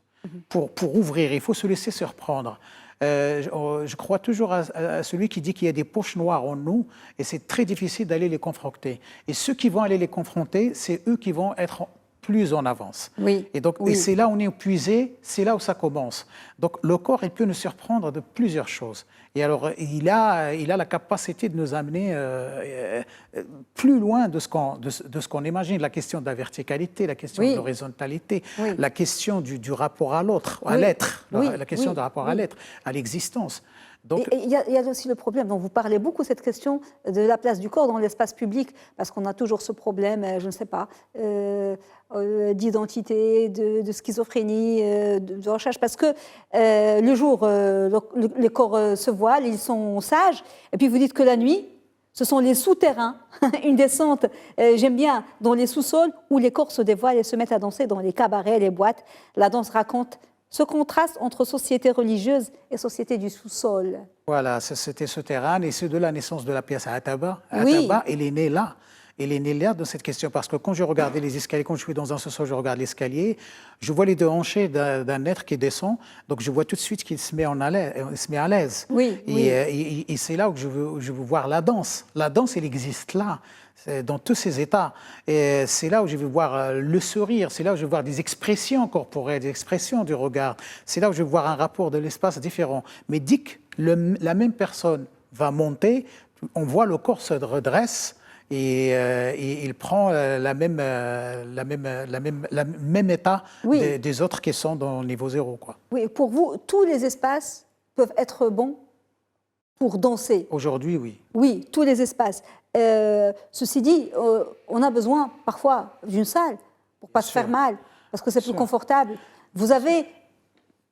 Pour ouvrir, il faut se laisser surprendre. Je crois toujours à celui qui dit qu'il y a des poches noires en nous et c'est très difficile d'aller les confronter. Et ceux qui vont aller les confronter, c'est eux qui vont être plus en avance. Oui, et donc, oui. Et c'est là où on est épuisé, c'est là où ça commence. Donc le corps, il peut nous surprendre de plusieurs choses. Et alors, il a la capacité de nous amener plus loin de ce qu'on imagine. La question de la verticalité, la question de l'horizontalité, la question du rapport à l'autre, à l'être, la question du rapport à l'être, à l'existence. Donc, il y a aussi le problème dont vous parlez beaucoup, cette question de la place du corps dans l'espace public, parce qu'on a toujours ce problème, je ne sais pas, d'identité, de schizophrénie, de recherche, parce que le jour, les corps se voilent, ils sont sages, et puis vous dites que la nuit, ce sont les souterrains, une descente, j'aime bien, dans les sous-sols, où les corps se dévoilent et se mettent à danser dans les cabarets, les boîtes. La danse raconte ce contraste entre société religieuse et société du sous-sol. Voilà, c'était ce terrain, et c'est de la naissance de la pièce à Ataba. Oui. Ataba, elle est née là. Elle est née là dans cette question, parce que quand je regardais les escaliers, quand je suis dans un sous-sol, je regarde l'escalier, je vois les deux hanchés d'un être qui descend, donc je vois tout de suite qu'il se met à l'aise. Oui, et c'est là où je veux voir la danse. La danse, elle existe là, dans tous ses états. Et c'est là où je vais voir le sourire, c'est là où je vais voir des expressions corporelles, des expressions du regard. C'est là où je vais voir un rapport de l'espace différent. Mais dès que la même personne va monter, on voit le corps se redresse et il prend le même état des autres qui sont dans le niveau zéro, quoi. Oui, pour vous, tous les espaces peuvent être bons pour danser. Aujourd'hui, oui. Oui, tous les espaces. Ceci dit, on a besoin parfois d'une salle pour ne pas se faire mal, parce que c'est plus confortable. Vous avez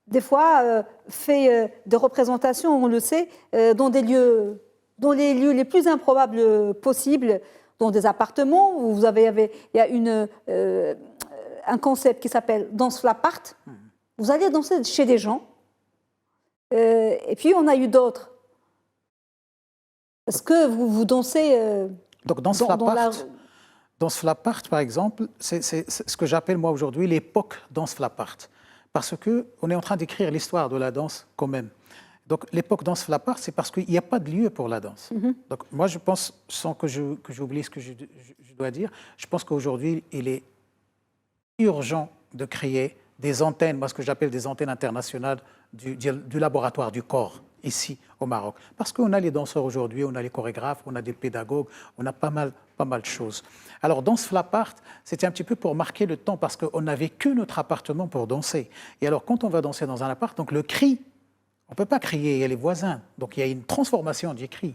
des fois fait des représentations, on le sait, dans les lieux les plus improbables possibles, dans des appartements où il y a un concept qui s'appelle danse flapart. Vous allez danser chez des gens, et puis on a eu d'autres. Est-ce que vous dansez donc danse flapart, par exemple, c'est ce que j'appelle moi aujourd'hui l'époque danse flapart, parce qu'on est en train d'écrire l'histoire de la danse quand même. Donc l'époque danse flapart, c'est parce qu'il n'y a pas de lieu pour la danse. Donc moi je pense, sans que j'oublie ce que je dois dire, je pense qu'aujourd'hui il est urgent de créer des antennes, moi ce que j'appelle des antennes internationales du laboratoire du corps, ici au Maroc. Parce qu'on a les danseurs aujourd'hui, on a les chorégraphes, on a des pédagogues, on a pas mal de choses. Alors danse flapart, c'était un petit peu pour marquer le temps, parce qu'on n'avait que notre appartement pour danser. Et alors quand on va danser dans un appart, donc le cri, on ne peut pas crier, il y a les voisins, donc il y a une transformation du cri.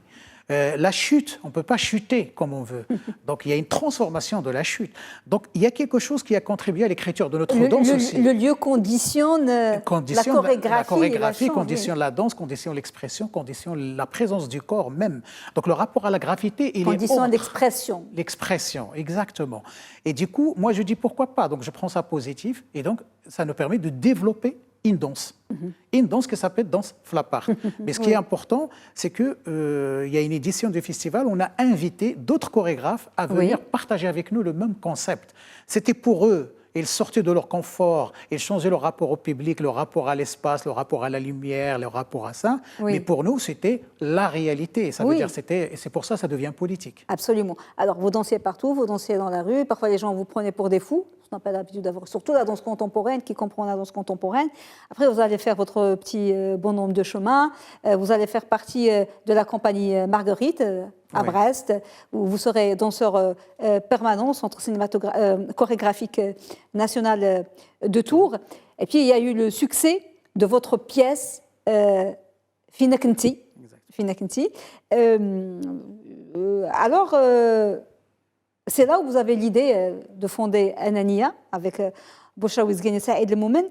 La chute, on ne peut pas chuter comme on veut. Donc il y a une transformation de la chute. Donc il y a quelque chose qui a contribué à l'écriture de notre danse aussi. Le lieu conditionne la chorégraphie, conditionne la danse, conditionne l'expression, conditionne la présence du corps même. Donc le rapport à la gravité, il conditionne l'expression. L'expression, exactement. Et du coup, moi je dis pourquoi pas. Donc je prends ça positif et donc ça nous permet de développer une danse. Une danse qui s'appelle danse flapart. Mais ce qui est important, c'est qu'il y a une édition du festival, on a invité d'autres chorégraphes à venir partager avec nous le même concept. C'était pour eux. Ils sortaient de leur confort, ils changeaient leur rapport au public, leur rapport à l'espace, leur rapport à la lumière, leur rapport à ça. Mais pour nous, c'était la réalité. Ça veut dire c'est pour ça que ça devient politique. Absolument. Alors, vous dansiez partout, vous dansiez dans la rue. Parfois, les gens vous prenaient pour des fous. On n'a pas l'habitude d'avoir, surtout la danse contemporaine, qui comprend la danse contemporaine. Après, vous allez faire votre petit bonhomme de chemin. Vous allez faire partie de la compagnie Marguerite à Brest, où vous serez danseur permanent au Centre chorégraphique national de Tours. Et puis, il y a eu le succès de votre pièce Finakenti, فينك انت. Alors, c'est là où vous avez l'idée de fonder Anania avec Bouchaoui Zgueni Saïd El Moumen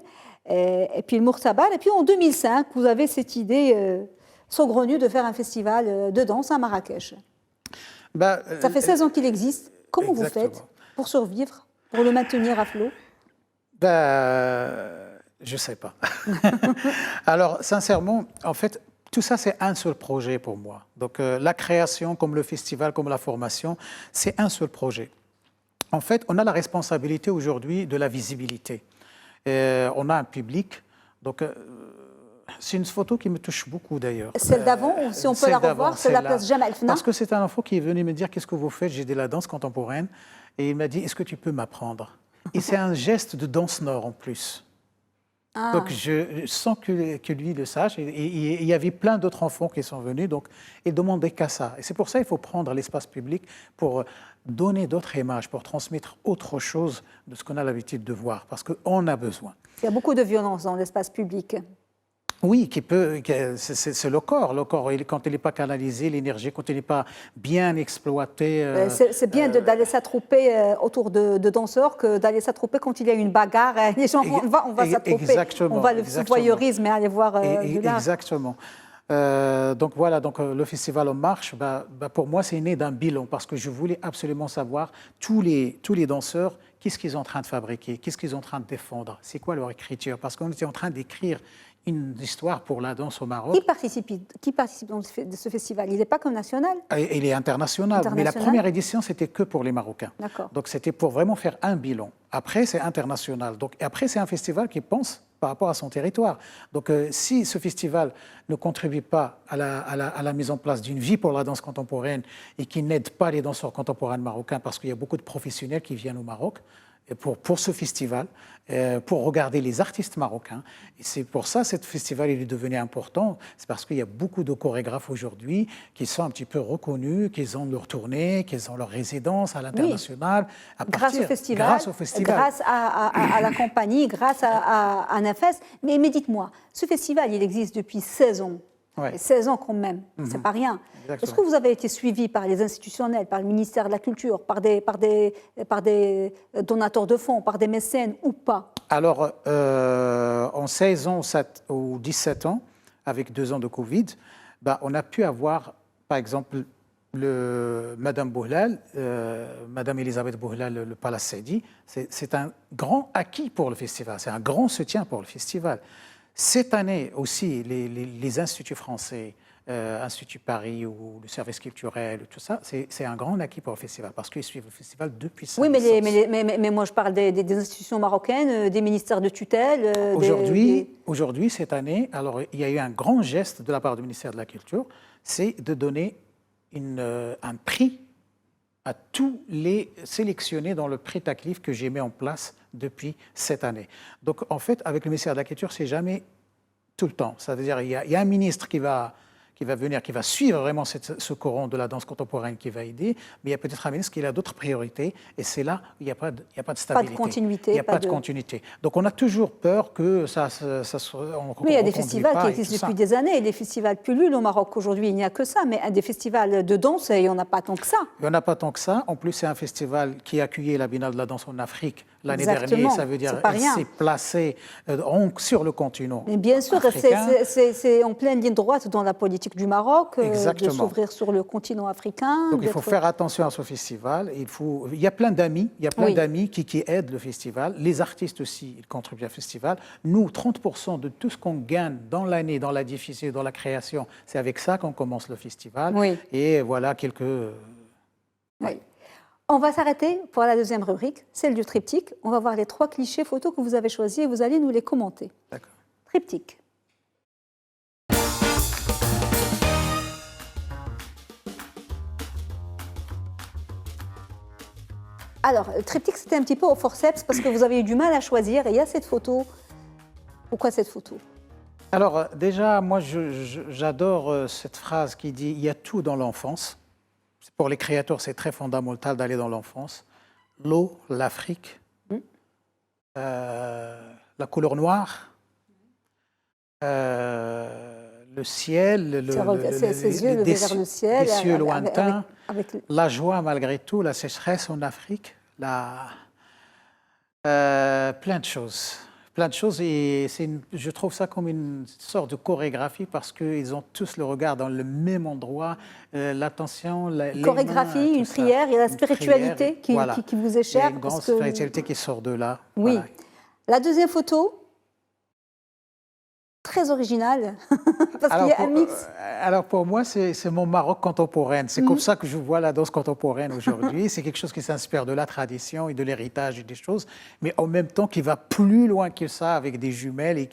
et puis le Mourtabar. Et puis en 2005, vous avez cette idée saugrenue de faire un festival de danse à Marrakech. Ça fait 16 ans qu'il existe. Comment vous faites pour survivre, pour le maintenir à flot? Je ne sais pas. Alors, sincèrement, en fait, tout ça, c'est un seul projet pour moi. Donc, la création, comme le festival, comme la formation, c'est un seul projet. En fait, on a la responsabilité aujourd'hui de la visibilité. On a un public. Donc, c'est une photo qui me touche beaucoup d'ailleurs. Celle d'avant, si on peut la revoir, c'est la place Jamal Fna. Parce que c'est un enfant qui est venu me dire qu'est-ce que vous faites. J'ai dit la danse contemporaine. Et il m'a dit, est-ce que tu peux m'apprendre? Et c'est un geste de danse nord en plus. Ah. Donc je sens que lui le sache. Et il y avait plein d'autres enfants qui sont venus, donc ils demandaient qu'à ça. Et c'est pour ça qu'il faut prendre l'espace public pour donner d'autres images, pour transmettre autre chose de ce qu'on a l'habitude de voir, parce qu'on a besoin. Il y a beaucoup de violence dans l'espace public. Oui, c'est le corps. Le corps, quand il n'est pas canalisé, l'énergie, quand il n'est pas bien exploité. C'est bien d'aller s'attrouper autour de danseurs que d'aller s'attrouper quand il y a une bagarre. Les gens, on va s'attrouper. On va le voyeurisme et aller voir de l'art. Exactement. Donc voilà, donc, le festival En Marche, pour moi, c'est né d'un bilan parce que je voulais absolument savoir tous les danseurs, qu'est-ce qu'ils sont en train de fabriquer, qu'est-ce qu'ils sont en train de défendre, c'est quoi leur écriture, parce qu'on était en train d'écrire une histoire pour la danse au Maroc. Qui participe dans ce festival? Il n'est pas comme national? Il est international, mais la première édition, c'était que pour les Marocains. Donc c'était pour vraiment faire un bilan. Après, c'est international. Donc, après, c'est un festival qui pense par rapport à son territoire. Donc si ce festival ne contribue pas à la mise en place d'une vie pour la danse contemporaine et qui n'aide pas les danseurs contemporains marocains, parce qu'il y a beaucoup de professionnels qui viennent au Maroc, pour ce festival, pour regarder les artistes marocains. Et c'est pour ça que ce festival est devenu important. C'est parce qu'il y a beaucoup de chorégraphes aujourd'hui qui sont un petit peu reconnus, qui ont leur tournée, qui ont leur résidence à l'international. Oui. Grâce au festival, grâce à la compagnie, grâce à NFS. Mais dites-moi, ce festival, il existe depuis 16 ans. Ouais. 16 ans quand même, c'est pas rien. Est-ce que vous avez été suivi par les institutionnels, par le ministère de la Culture, par des donateurs de fonds, par des mécènes ou pas? Alors, en 16 ans ou 17 ans, avec 2 ans de Covid, on a pu avoir, par exemple, Madame Bouhlal, Madame Elisabeth Bouhlal, le Palace Saidi. C'est un grand acquis pour le festival, c'est un grand soutien pour le festival. Cette année aussi, les instituts français, Institut Paris ou le service culturel, tout ça, c'est un grand acquis pour le festival parce qu'ils suivent le festival depuis sa naissance. Oui, mais moi je parle des institutions marocaines, des ministères de tutelle. Aujourd'hui, cette année, alors il y a eu un grand geste de la part du ministère de la Culture, c'est de donner un prix à tous les sélectionnés dans le prix Taklif que j'ai mis en place depuis cette année. Donc, en fait, avec le ministère de la Culture, c'est jamais tout le temps. C'est-à-dire, il y a un ministre qui va venir, qui va suivre vraiment ce courant de la danse contemporaine, qui va aider, mais il y a peut-être un ministre qui a d'autres priorités, et c'est là où il n'y a pas de stabilité. Pas de continuité. Il n'y a pas de continuité. Donc, on a toujours peur que ça mais il y a des festivals qui existent depuis des années, et des festivals pullulent au Maroc. Aujourd'hui, il n'y a que ça, mais des festivals de danse, il n'y en a pas tant que ça. Il n'y en a pas tant que ça. En plus, c'est un festival qui a accueilli la Biennale de la danse en Afrique l'année dernière. Ça veut dire qu'il s'est placé sur le continent. Mais bien sûr, c'est en pleine ligne droite dans la politique du Maroc, de s'ouvrir sur le continent africain. Donc il faut faire attention à ce festival. Il y a plein d'amis, qui aident le festival. Les artistes aussi, ils contribuent au festival. Nous, 30% de tout ce qu'on gagne dans l'année, dans la diffusion, dans la création, c'est avec ça qu'on commence le festival. Oui. Et voilà quelques... Oui. On va s'arrêter pour la deuxième rubrique, celle du triptyque. On va voir les 3 clichés photos que vous avez choisis et vous allez nous les commenter. D'accord. Triptyque. Alors, le triptyque, c'était un petit peu au forceps parce que vous avez eu du mal à choisir. Et il y a cette photo. Pourquoi cette photo? Alors, déjà, moi, j'adore cette phrase qui dit « il y a tout dans l'enfance ». Pour les créateurs, c'est très fondamental d'aller dans l'enfance. L'eau, l'Afrique, la couleur noire, le ciel, ses yeux levés vers le ciel, des cieux lointains, avec la joie malgré tout, la sécheresse en Afrique, plein de choses. Plein de choses et je trouve ça comme une sorte de chorégraphie parce qu'ils ont tous le regard dans le même endroit, l'attention, les chorégraphie, mains, une prière, il y a la spiritualité qui vous est chère. Il y a une grande spiritualité qui sort de là. Oui. Voilà. La deuxième photo, très originale, parce qu'il y a un mix. Alors pour moi, c'est mon Maroc contemporain. C'est comme ça que je vois la danse contemporaine aujourd'hui. C'est quelque chose qui s'inspire de la tradition et de l'héritage et des choses, mais en même temps qui va plus loin que ça avec des jumelles et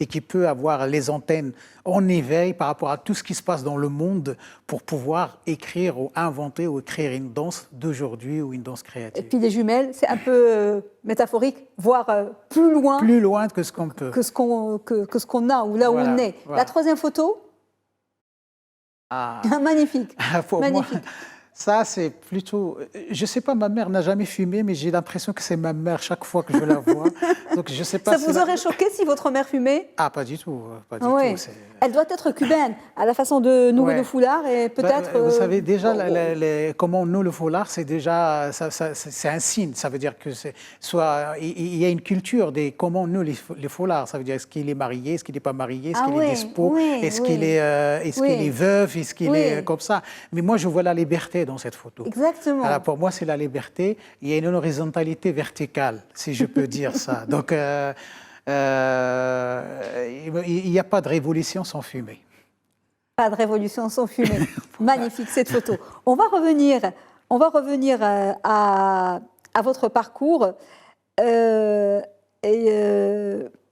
qui peut avoir les antennes en éveil par rapport à tout ce qui se passe dans le monde pour pouvoir écrire ou inventer ou écrire une danse d'aujourd'hui ou une danse créative. Et puis les jumelles, c'est un peu métaphorique, voire plus loin. Plus loin que ce qu'on peut. Que ce qu'on a ou là où on est. Voilà. La troisième photo, magnifique. Pour magnifique. Moi, ça, c'est plutôt... Je ne sais pas, ma mère n'a jamais fumé, mais j'ai l'impression que c'est ma mère chaque fois que je la vois. Donc, je sais pas ça vous aurait choqué si votre mère fumait? Ah, pas du tout. Pas du tout. Elle doit être cubaine, à la façon de nouer le foulard et peut-être... Vous savez, déjà, comment on noue le foulard, c'est déjà... c'est un signe. Ça veut dire que il y a une culture des comment on noue les foulards. Ça veut dire, est-ce qu'il est marié, est-ce qu'il n'est pas marié, est-ce qu'il est dispo, est-ce qu'il est veuf, est-ce qu'il est comme ça. Mais moi, je vois la liberté dans cette photo. Exactement. Alors, pour moi, c'est la liberté. Il y a une horizontalité verticale, si je peux dire ça. Donc, il n'y a pas de révolution sans fumée. Pas de révolution sans fumée. Magnifique cette photo. On va revenir à votre parcours et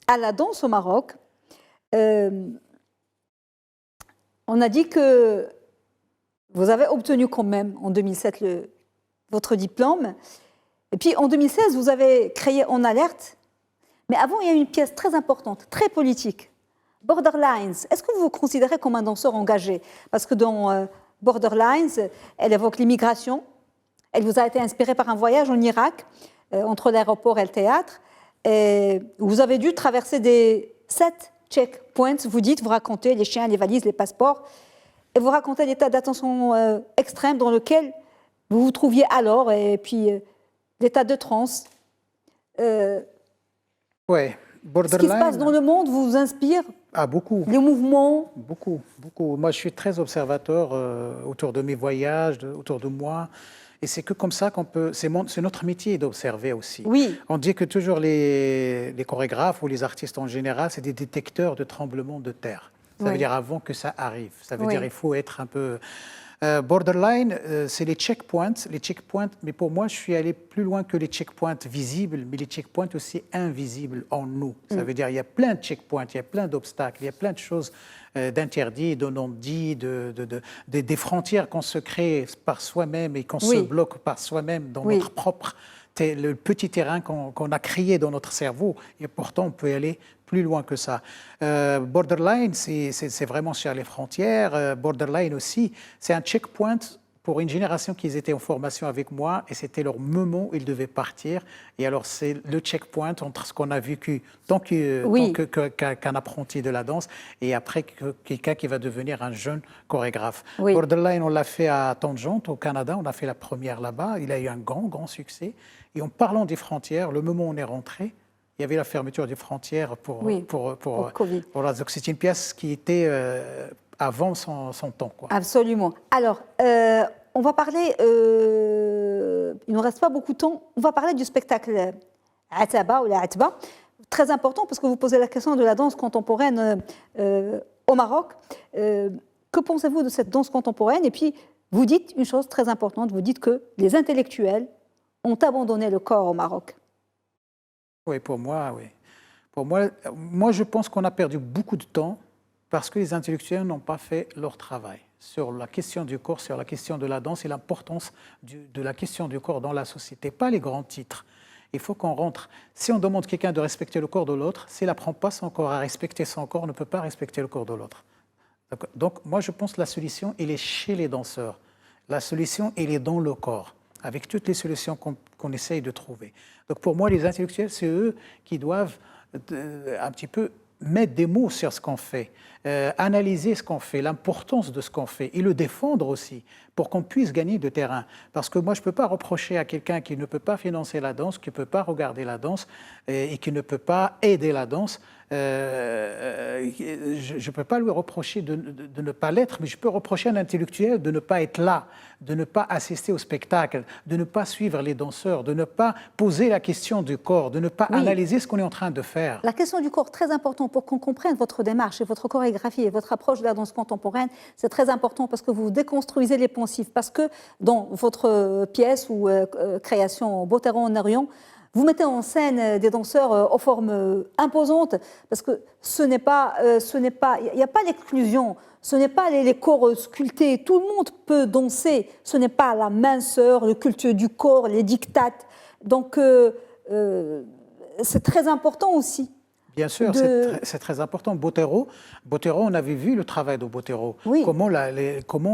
à la danse au Maroc. On a dit que vous avez obtenu quand même en 2007 votre diplôme. Et puis en 2016, vous avez créé En Alerte. Mais avant, il y a une pièce très importante, très politique. Borderlines. Est-ce que vous vous considérez comme un danseur engagé? Parce que dans Borderlines, elle évoque l'immigration. Elle vous a été inspirée par un voyage en Irak, entre l'aéroport et le théâtre. Et vous avez dû traverser 7 checkpoints. Vous racontez les chiens, les valises, les passeports. Et vous racontez l'état d'attention extrême dans lequel vous vous trouviez alors, et puis l'état de transe. Oui, ce qui se passe dans le monde vous inspire? Ah, beaucoup. Les mouvements? Beaucoup, beaucoup. Moi, je suis très observateur autour de mes voyages, autour de moi. Et c'est que comme ça qu'on peut... C'est notre métier d'observer aussi. Oui. On dit que toujours les chorégraphes ou les artistes en général, c'est des détecteurs de tremblements de terre. Ça veut dire avant que ça arrive. Ça veut dire qu'il faut être un peu... Borderline, c'est les checkpoints. Les checkpoints, mais pour moi, je suis allé plus loin que les checkpoints visibles, mais les checkpoints aussi invisibles en nous. Ça veut dire qu'il y a plein de checkpoints, il y a plein d'obstacles, il y a plein de choses d'interdits, de non-dits, des frontières qu'on se crée par soi-même et qu'on se bloque par soi-même dans notre propre... le petit terrain qu'on a créé dans notre cerveau, et pourtant on peut aller plus loin que ça. Borderline, c'est vraiment sur les frontières. Borderline aussi, c'est un checkpoint pour une génération qui étaient en formation avec moi, et c'était leur moment où ils devaient partir. Et alors c'est le checkpoint entre ce qu'on a vécu tant qu'un apprenti de la danse, et après quelqu'un qui va devenir un jeune chorégraphe. Borderline, on l'a fait à Tangente, au Canada, on a fait la première là-bas. Il a eu un grand succès. Et en parlant des frontières, le moment où on est rentré, il y avait la fermeture des frontières pour la donc c'est une pièce qui était avant son temps. Quoi. Absolument. Alors, on va parler, il ne nous reste pas beaucoup de temps, on va parler du spectacle Ataba ou la Atba, très important parce que vous posez la question de la danse contemporaine au Maroc. Que pensez-vous de cette danse contemporaine? Et puis, vous dites une chose très importante, vous dites que les intellectuels ont abandonné le corps au Maroc. Oui, pour moi, oui. Pour moi, je pense qu'on a perdu beaucoup de temps parce que les intellectuels n'ont pas fait leur travail sur la question du corps, sur la question de la danse et l'importance de la question du corps dans la société, pas les grands titres. Il faut qu'on rentre. Si on demande à quelqu'un de respecter le corps de l'autre, s'il n'apprend pas son corps à respecter son corps, on ne peut pas respecter le corps de l'autre. Donc, moi, je pense que la solution, elle est chez les danseurs. La solution, elle est dans le corps, avec toutes les solutions qu'on essaye de trouver. Donc pour moi, les intellectuels, c'est eux qui doivent un petit peu mettre des mots sur ce qu'on fait, analyser ce qu'on fait, l'importance de ce qu'on fait et le défendre aussi pour qu'on puisse gagner de terrain. Parce que moi, je ne peux pas reprocher à quelqu'un qui ne peut pas financer la danse, qui ne peut pas regarder la danse et qui ne peut pas aider la danse. Je ne peux pas lui reprocher de ne pas l'être, mais je peux reprocher à un intellectuel de ne pas être là, de ne pas assister au spectacle, de ne pas suivre les danseurs, de ne pas poser la question du corps, de ne pas analyser ce qu'on est en train de faire. La question du corps, très important pour qu'on comprenne votre démarche et votre chorégraphie et votre approche de la danse contemporaine. C'est très important parce que vous déconstruisez les poncifs, parce que dans votre pièce ou création Botero en Orient, vous mettez en scène des danseurs aux formes imposantes, parce que il n'y a pas l'exclusion, ce n'est pas les corps sculptés, tout le monde peut danser, ce n'est pas la minceur, le culte du corps, les dictates. Donc c'est très important aussi. Bien sûr, c'est très important. Botero, on avait vu le travail de Botero, comment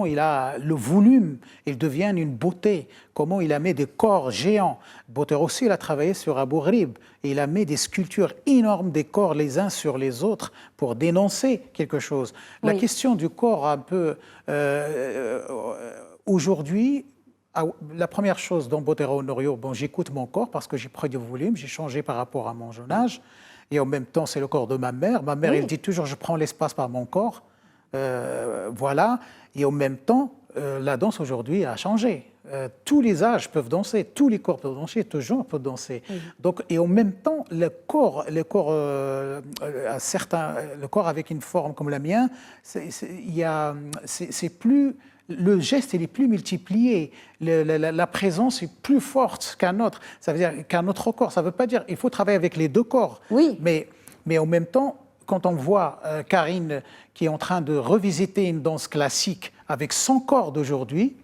il a le volume, il devient une beauté, comment il a mis des corps géants. Botero aussi, il a travaillé sur Abu Ghraib, et il a mis des sculptures énormes, des corps les uns sur les autres pour dénoncer quelque chose. La question du corps, un peu, aujourd'hui, la première chose dans Botero Honorio, bon, j'écoute mon corps parce que j'ai pris du volume, j'ai changé par rapport à mon jeune âge. Et en même temps, c'est le corps de ma mère. Ma mère, elle dit toujours, je prends l'espace par mon corps. Voilà. Et en même temps, la danse aujourd'hui a changé. Tous les âges peuvent danser, tous les corps peuvent danser, tout genre peut danser. Donc, et en même temps, le corps avec une forme comme la mienne, c'est plus... Le geste il est plus multiplié, la présence est plus forte qu'un autre. Ça veut dire qu'un autre corps. Ça ne veut pas dire qu'il faut travailler avec les deux corps. Mais en même temps, quand on voit Karine qui est en train de revisiter une danse classique avec son corps d'aujourd'hui,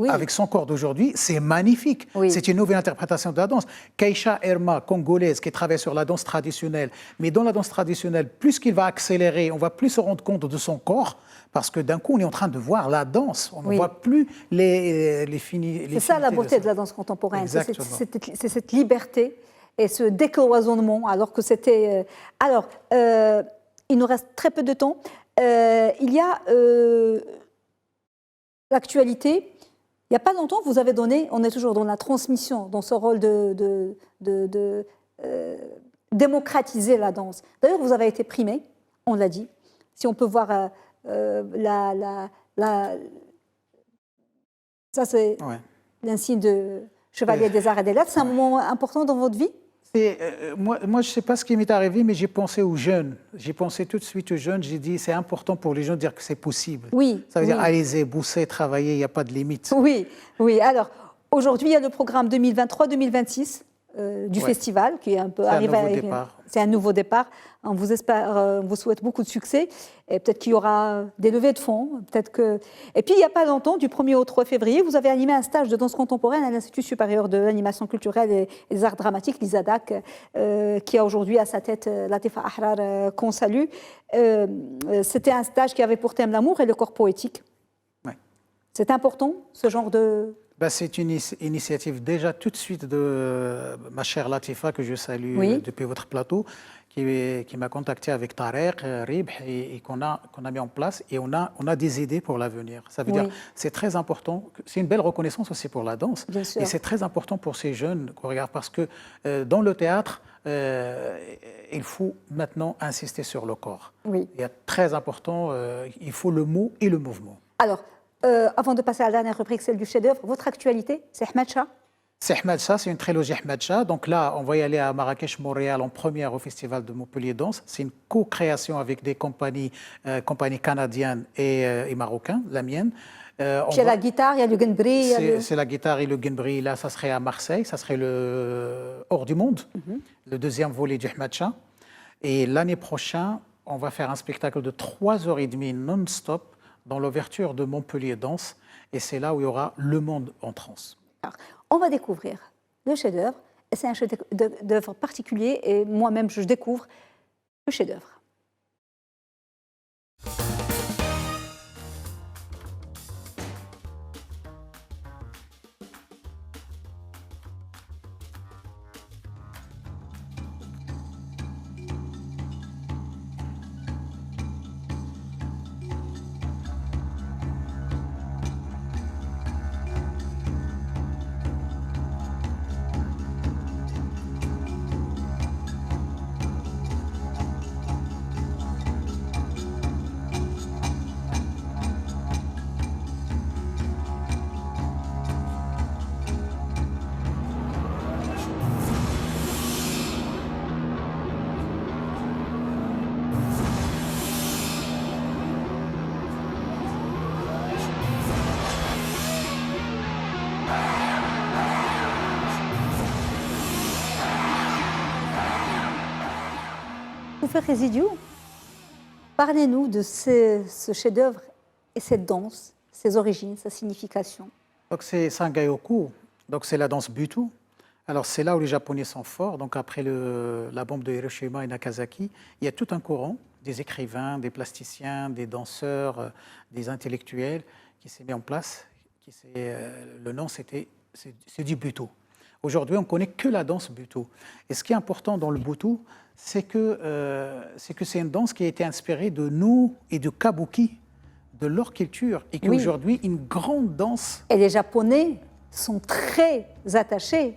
avec son corps d'aujourd'hui, c'est magnifique. C'est une nouvelle interprétation de la danse. Keisha Erma, congolaise, qui travaille sur la danse traditionnelle. Mais dans la danse traditionnelle, plus qu'il va accélérer, on va plus se rendre compte de son corps. Parce que d'un coup, on est en train de voir la danse. On ne voit plus les finités. C'est ça la beauté de la danse contemporaine. C'est cette liberté et ce décloisonnement. Alors que c'était. Il nous reste très peu de temps. Il y a l'actualité. Il n'y a pas longtemps, vous avez donné, on est toujours dans la transmission, dans ce rôle de démocratiser la danse. D'ailleurs, vous avez été primé, on l'a dit. Si on peut voir. Ça, c'est l'insigne de chevalier des arts et des lettres. C'est un moment important dans votre vie? Moi, je ne sais pas ce qui m'est arrivé, mais j'ai pensé aux jeunes. J'ai pensé tout de suite aux jeunes. J'ai dit, c'est important pour les jeunes de dire que c'est possible. Ça veut dire, allez-y, boussez, travaillez, il n'y a pas de limite. Alors, aujourd'hui, il y a le programme 2023-2026 du festival qui est un peu arrivé. C'est un nouveau départ. On vous souhaite beaucoup de succès. Et peut-être qu'il y aura des levées de fonds. Et puis, il n'y a pas longtemps, du 1er au 3 février, vous avez animé un stage de danse contemporaine à l'Institut supérieur de l'animation culturelle et des arts dramatiques, l'ISADAC, qui a aujourd'hui à sa tête Latifa Ahrar, qu'on salue. C'était un stage qui avait pour thème l'amour et le corps poétique. C'est important, ce genre de... C'est une initiative déjà tout de suite de ma chère Latifa, que je salue depuis votre plateau, qui m'a contacté avec Tarek, Ribh, et qu'on a mis en place. Et on a des idées pour l'avenir. Ça veut dire c'est très important. C'est une belle reconnaissance aussi pour la danse. Et c'est très important pour ces jeunes qu'on regarde, parce que dans le théâtre, il faut maintenant insister sur le corps. Il y a très important, il faut le mot et le mouvement. Alors, avant de passer à la dernière rubrique, celle du chef-d'œuvre, votre actualité, c'est Ahmed Shah? C'est Ahmed Shah, c'est une trilogie Ahmed Shah. Donc là, on va y aller à Marrakech, Montréal, en première au Festival de Montpellier Danse. C'est une co-création avec des compagnies canadiennes et marocaines, la mienne. Il y a la guitare, il y a le Genbri. C'est la guitare et le Genbri. Là, ça serait à Marseille, ça serait le Hors du Monde, le deuxième volet du Ahmed Shah. Et l'année prochaine, on va faire un spectacle de 3h30 non-stop dans l'ouverture de Montpellier Danse, et c'est là où il y aura Le Monde en transe. Alors, on va découvrir le chef-d'œuvre, et c'est un chef-d'œuvre particulier, et moi-même je découvre le chef-d'œuvre. Tofek Rezidiou, parlez-nous de ce chef-d'œuvre et cette danse, ses origines, sa signification. Donc c'est Sangayoku, donc c'est la danse Butu. Alors c'est là où les Japonais sont forts. Donc après la bombe de Hiroshima et Nagasaki, il y a tout un courant des écrivains, des plasticiens, des danseurs, des intellectuels qui s'est mis en place. Le nom c'est du Butu. Aujourd'hui, on ne connaît que la danse Butu. Et ce qui est important dans le Butu, c'est que c'est une danse qui a été inspirée de nous et du kabuki, de leur culture, et qu'aujourd'hui, une grande danse... Et les Japonais sont très attachés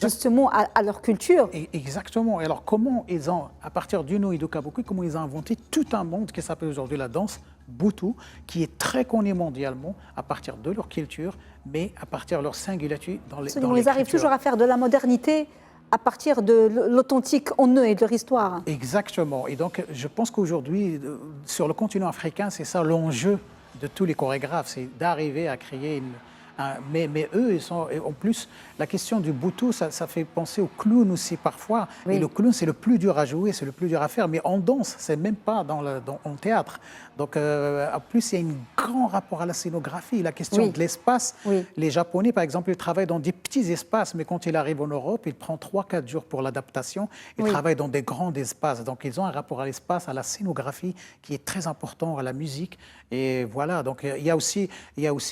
justement à leur culture. Exactement. Et alors, comment ils ont, à partir du no et du kabuki, comment ils ont inventé tout un monde qui s'appelle aujourd'hui la danse Butu, qui est très connue mondialement à partir de leur culture, mais à partir de leur singularité dans les Ils arrivent toujours à faire de la modernité à partir de l'authentique en eux et de leur histoire. Exactement. Et donc, je pense qu'aujourd'hui, sur le continent africain, c'est ça l'enjeu de tous les chorégraphes, c'est d'arriver à créer mais eux, ils sont... En plus, la question du Butu, ça fait penser au clown aussi parfois. Oui. Et le clown, c'est le plus dur à jouer, c'est le plus dur à faire. Mais en danse, c'est même pas en théâtre. Donc, en plus, il y a un grand rapport à la scénographie, la question de l'espace. Oui. Les Japonais, par exemple, ils travaillent dans des petits espaces, mais quand ils arrivent en Europe, ils prennent 3-4 jours pour l'adaptation. Ils travaillent dans des grands espaces. Donc, ils ont un rapport à l'espace, à la scénographie, qui est très important, à la musique. Et voilà, donc il y a aussi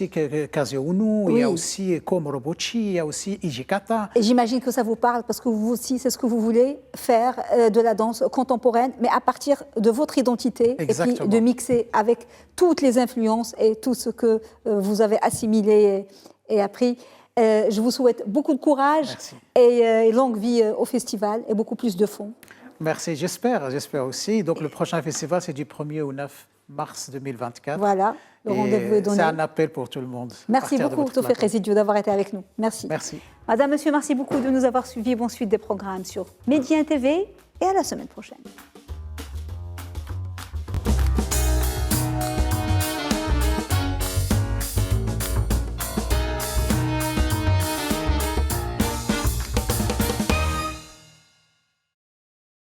Kaze-Unu, il y a aussi Komorobochi, il y a aussi Ijikata. Et j'imagine que ça vous parle parce que vous aussi, c'est ce que vous voulez faire de la danse contemporaine, mais à partir de votre identité. Exactement. Et puis de mixer avec toutes les influences et tout ce que vous avez assimilé et appris. Je vous souhaite beaucoup de courage et longue vie au festival et beaucoup plus de fonds. Merci, j'espère aussi. Donc le prochain festival, c'est du 1er au 9 mars 2024. Voilà, le rendez-vous est donné. C'est un appel pour tout le monde. Merci beaucoup, Tofek Rezidiou, d'avoir été avec nous. Merci. Merci. Madame, Monsieur, merci beaucoup de nous avoir suivis. Bonne suite des programmes sur Média TV et à la semaine prochaine.